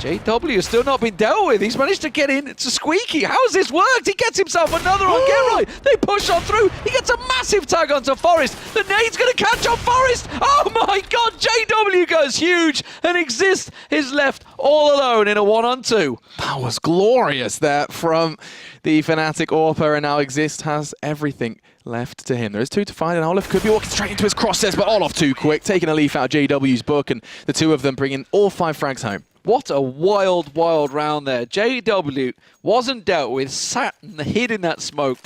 Speaker 2: JW has still not been dealt with. He's managed to get in to Squeaky. How has this worked? He gets himself another on Get Right. They push on through. He gets a massive tag onto Forrest. The nade's going to catch on Forrest. Oh my God, JW goes huge and Exist is left all alone in a 1-on-2.
Speaker 1: That was glorious there from the Fnatic AWPer, and now Exist has everything left to him. There is 2 to find, and Olaf could be walking straight into his crosshairs, but Olaf too quick, taking a leaf out of JW's book, and the 2 of them bringing all 5 frags home.
Speaker 2: What a wild, wild round there. JW wasn't dealt with, sat and hid in that smoke,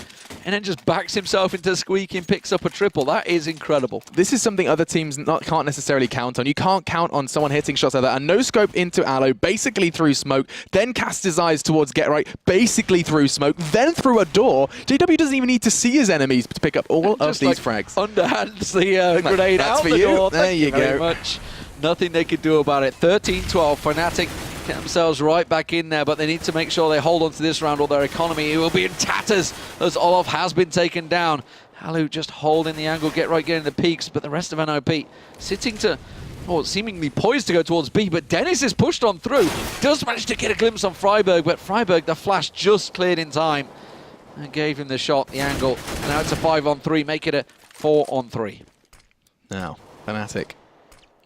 Speaker 2: and then just backs himself into Squeaky and picks up a triple. That is incredible.
Speaker 1: This is something other teams can't necessarily count on. You can't count on someone hitting shots like that. And no scope into Aloe, basically through smoke, then casts his eyes towards Get Right, basically through smoke, then through a door. JW doesn't even need to see his enemies to pick up all of these frags.
Speaker 2: Underhands the grenade
Speaker 1: That's
Speaker 2: out
Speaker 1: for
Speaker 2: the
Speaker 1: you.
Speaker 2: door.
Speaker 1: There
Speaker 2: Thank
Speaker 1: you
Speaker 2: very
Speaker 1: go.
Speaker 2: much. Nothing they could do about it. 13-12. Fnatic Get themselves right back in there, but they need to make sure they hold on to this round or their economy will be in tatters as Olof has been taken down. Halu just holding the angle, Get Right getting the peaks, but the rest of NiP sitting to, seemingly poised to go towards B, but Dennis is pushed on through. Does manage to get a glimpse on Freiburg, but Freiburg, the flash just cleared in time and gave him the shot, the angle. And now it's a 5-on-3, make it a 4-on-3.
Speaker 1: Now, Fnatic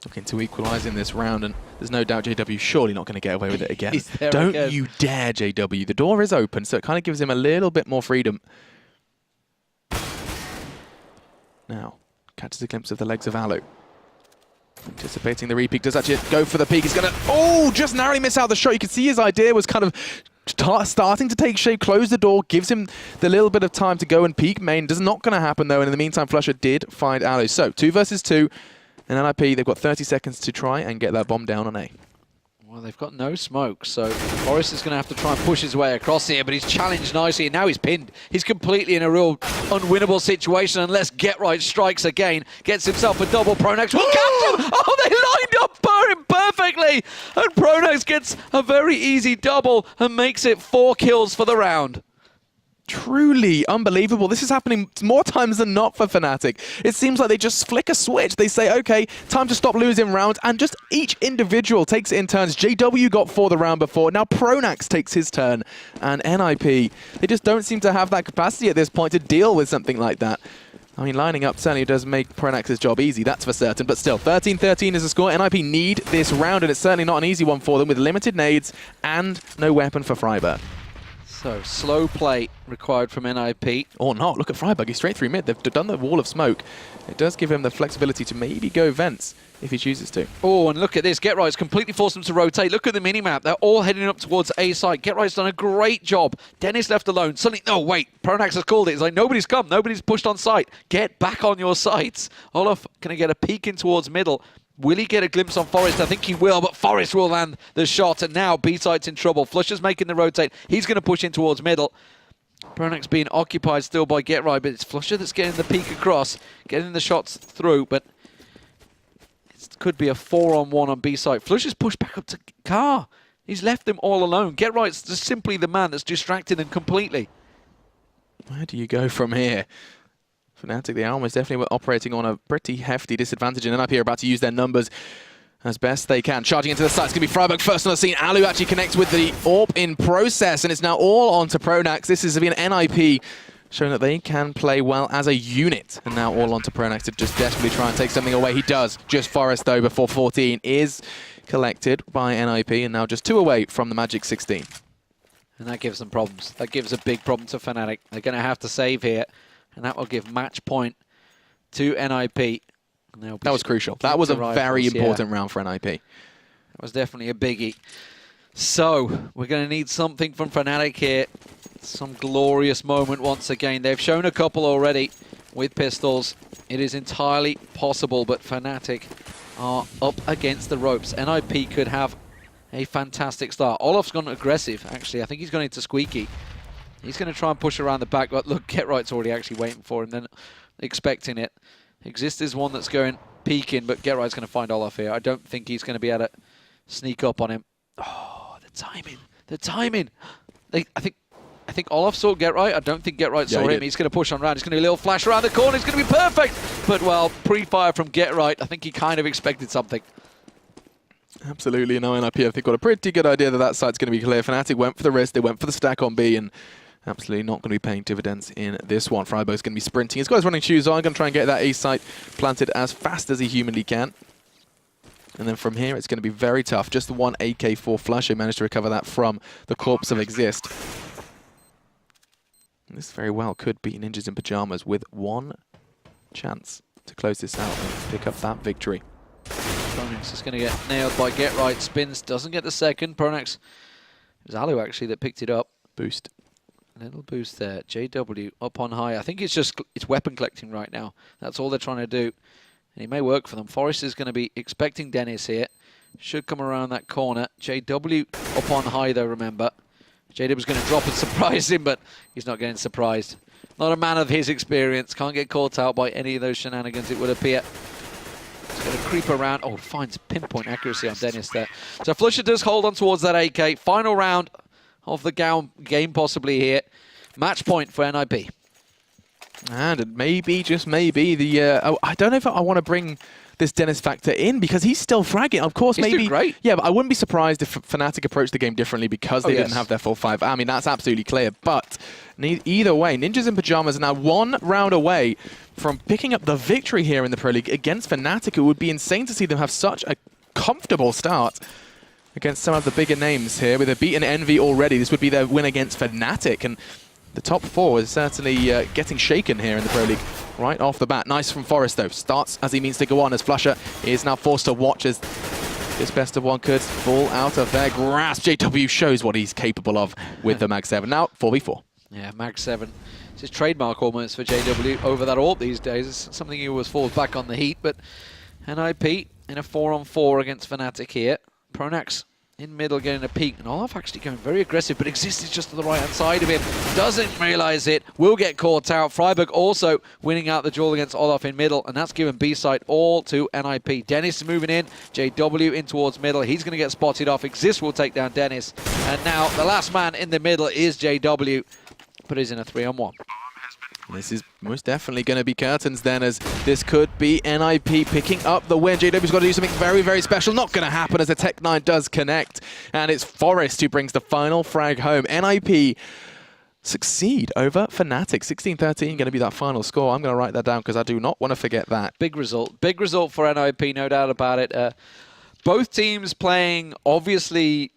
Speaker 1: looking to equalise in this round, and there's no doubt JW surely not going to get away with it again. Don't you dare, JW. The door is open, so it kind of gives him a little bit more freedom. Now, catches a glimpse of the legs of Alu. Anticipating the re-peek, does actually go for the peek. He's going to, just narrowly miss out the shot. You can see his idea was kind of starting to take shape, close the door, gives him the little bit of time to go and peek main. Does not going to happen though, and in the meantime, Flusher did find Alu. So, 2 versus 2, and NiP, they've got 30 seconds to try and get that bomb down on A.
Speaker 2: Well, they've got no smoke, so Forrest is going to have to try and push his way across here, but he's challenged nicely, and now he's pinned. He's completely in a real unwinnable situation unless Get Right strikes again. Gets himself a double. Pronax will catch him! Oh, they lined up for him perfectly! And Pronax gets a very easy double and makes it 4 kills for the round.
Speaker 1: Truly unbelievable. This is happening more times than not for Fnatic. It seems like they just flick a switch. They say, okay, time to stop losing rounds, and just each individual takes it in turns. JW got 4 the round before. Now Pronax takes his turn, and NiP, they just don't seem to have that capacity at this point to deal with something like that. I mean, lining up certainly does make Pronax's job easy, that's for certain, but still, 13-13 is the score. NiP need this round, and it's certainly not an easy one for them with limited nades and no weapon for Freiburg.
Speaker 2: So, slow play required from NiP.
Speaker 1: Or not. Look at Freiburg. He's straight through mid. They've done the wall of smoke. It does give him the flexibility to maybe go vents if he chooses to.
Speaker 2: Oh, and look at this. Get Right's completely forced them to rotate. Look at the minimap. They're all heading up towards A side. Get Right's done a great job. Dennis left alone. Suddenly, no, wait. Pronax has called it. It's like, nobody's come. Nobody's pushed on site. Get back on your sites. Olof going to get a peek in towards middle. Will he get a glimpse on Forrest? I think he will, but Forrest will land the shot, and now B-Site's in trouble. Flusher's making the rotate. He's going to push in towards middle. Pronax being occupied still by Get Right, but it's Flusher that's getting the peek across, getting the shots through, but it could be a 4-on-1 on B-Site. Flusher's pushed back up to Car. He's left them all alone. Get Right's just simply the man that's distracted them completely.
Speaker 1: Where do you go from here? Fnatic, the Almas definitely were operating on a pretty hefty disadvantage, and NiP are about to use their numbers as best they can. Charging into the site, it's going to be Freiburg first on the scene. Alu actually connects with the AWP in process, and it's now all on to Pronax. This is being NiP showing that they can play well as a unit, and now all on to Pronax to just desperately try and take something away. He does. Just Forrest, though, before 14 is collected by NiP, and now just 2 away from the Magic 16.
Speaker 2: And that gives them problems. That gives a big problem to Fnatic. They're going to have to save here. And that will give match point to NiP.
Speaker 1: That was crucial. That was a very important round for NiP.
Speaker 2: That was definitely a biggie. So, we're going to need something from Fnatic here. Some glorious moment once again. They've shown a couple already with pistols. It is entirely possible, but Fnatic are up against the ropes. NiP could have a fantastic start. Olaf's gone aggressive, actually. I think he's gone into Squeaky. He's going to try and push around the back, but look, Get Right's already actually waiting for him, then expecting it. Exist is one that's going peeking, but Get Right's going to find Olaf here. I don't think he's going to be able to sneak up on him. Oh, the timing. The timing. I think Olaf saw Get Right. I don't think Get Right saw him. He's going to push on round. It's going to be a little flash around the corner. It's going to be perfect. But, well, pre-fire from Get Right. I think he kind of expected something.
Speaker 1: Absolutely. And now NiP, I think, got a pretty good idea that that site's going to be clear. Fnatic went for the risk. They went for the stack on B, and absolutely not going to be paying dividends in this one. Freiburg's going to be sprinting. He's got his running shoes on. Going to try and get that A site planted as fast as he humanly can. And then from here, it's going to be very tough. Just the one AK-4 flush. He managed to recover that from the corpse of Exist. And this very well could be Ninjas in Pyjamas with one chance to close this out and pick up that victory.
Speaker 2: Pronax is going to get nailed by Get Right. Spins, doesn't get the second. Pronax, it was Alu actually that picked it up.
Speaker 1: Boost.
Speaker 2: Little boost there. JW up on high. I think it's just weapon collecting right now. That's all they're trying to do. And it may work for them. Forrest is going to be expecting Dennis here. Should come around that corner. JW up on high though, remember. JW's going to drop and surprise him, but he's not getting surprised. Not a man of his experience. Can't get caught out by any of those shenanigans, it would appear. It's going to creep around. Oh, finds pinpoint accuracy on Dennis there. So Flusha does hold on towards that AK. Final round of the game possibly here. Match point for NiP.
Speaker 1: And maybe, just maybe, I don't know if I want to bring this Dennis factor in because he's still fragging. Of course,
Speaker 2: he's
Speaker 1: maybe.
Speaker 2: Doing great.
Speaker 1: Yeah, but I wouldn't be surprised if Fnatic approached the game differently because they didn't have their full 5. I mean, that's absolutely clear. But either way, Ninjas in Pajamas are now 1 round away from picking up the victory here in the Pro League against Fnatic. It would be insane to see them have such a comfortable start against some of the bigger names here. With a beaten Envy already, this would be their win against Fnatic. And the top 4 is certainly getting shaken here in the Pro League right off the bat. Nice from Forest, though. Starts as he means to go on, as Flusha is now forced to watch as this best of one could fall out of their grasp. JW shows what he's capable of with the Mag 7. Now, 4v4.
Speaker 2: Yeah, Mag 7. It's his trademark almost for JW over that AWP these days. It's something he always falls back on the heat, but NiP in a 4-on-4 against Fnatic here. Pronax in middle getting a peek, and Olaf actually going very aggressive, but Exist is just to the right-hand side of him. Doesn't realize it, will get caught out. Freiburg also winning out the duel against Olaf in middle, and that's given B-side all to NiP. Dennis is moving in, JW in towards middle. He's going to get spotted off. Exist will take down Dennis, and now the last man in the middle is JW, but he's in a 3-on-1.
Speaker 1: This is most definitely going to be curtains then, as this could be NiP picking up the win. JW's got to do something very, very special. Not going to happen as the Tech-9 does connect. And it's Forest who brings the final frag home. NiP succeed over Fnatic. 16-13 going to be that final score. I'm going to write that down because I do not want to forget that.
Speaker 2: Big result. Big result for NiP, no doubt about it. Both teams playing, obviously,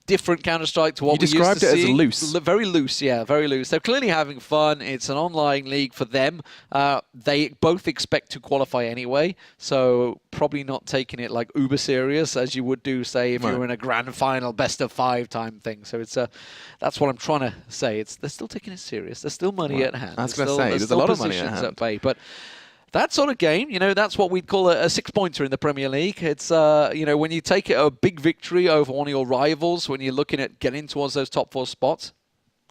Speaker 2: different Counter-Strike to what we used to see. You described it as loose. Very loose, yeah, very loose. They're clearly having fun. It's an online league for them. They both expect to qualify anyway, so probably not taking it like uber serious as you would do, say, if you were in a grand final best-of-5 time thing. So it's that's what I'm trying to say. They're still taking it serious. There's still money at hand.
Speaker 1: I was going to say, there's a lot of money at hand.
Speaker 2: At play, but that sort of game, you know, that's what we'd call a 6-pointer in the Premier League. It's, you know, when you take a big victory over one of your rivals, when you're looking at getting towards those top 4 spots,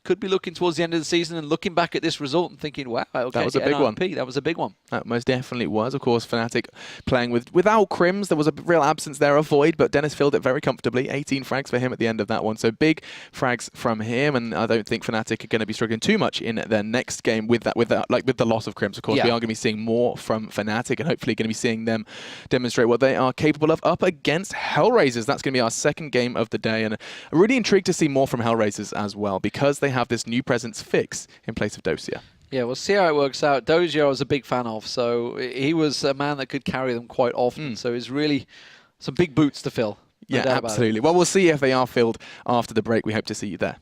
Speaker 2: could be looking towards the end of the season and looking back at this result and thinking, wow, okay,
Speaker 1: that was a big one.
Speaker 2: That was a big one.
Speaker 1: That most definitely was. Of course, Fnatic playing without Crims. There was a real absence there of Void, but Dennis filled it very comfortably. 18 frags for him at the end of that one. So big frags from him, and I don't think Fnatic are going to be struggling too much in their next game with the loss of Crims. Of course, we are going to be seeing more from Fnatic, and hopefully going to be seeing them demonstrate what they are capable of up against Hellraisers. That's going to be our second game of the day, and I'm really intrigued to see more from Hellraisers as well, because they have this new presence fix in place of Dosia.
Speaker 2: Yeah, we'll see how it works out. Dozier I was a big fan of, so he was a man that could carry them quite often. So it's really some big boots to fill.
Speaker 1: Yeah, absolutely. Well, we'll see if they are filled after the break. We hope to see you there.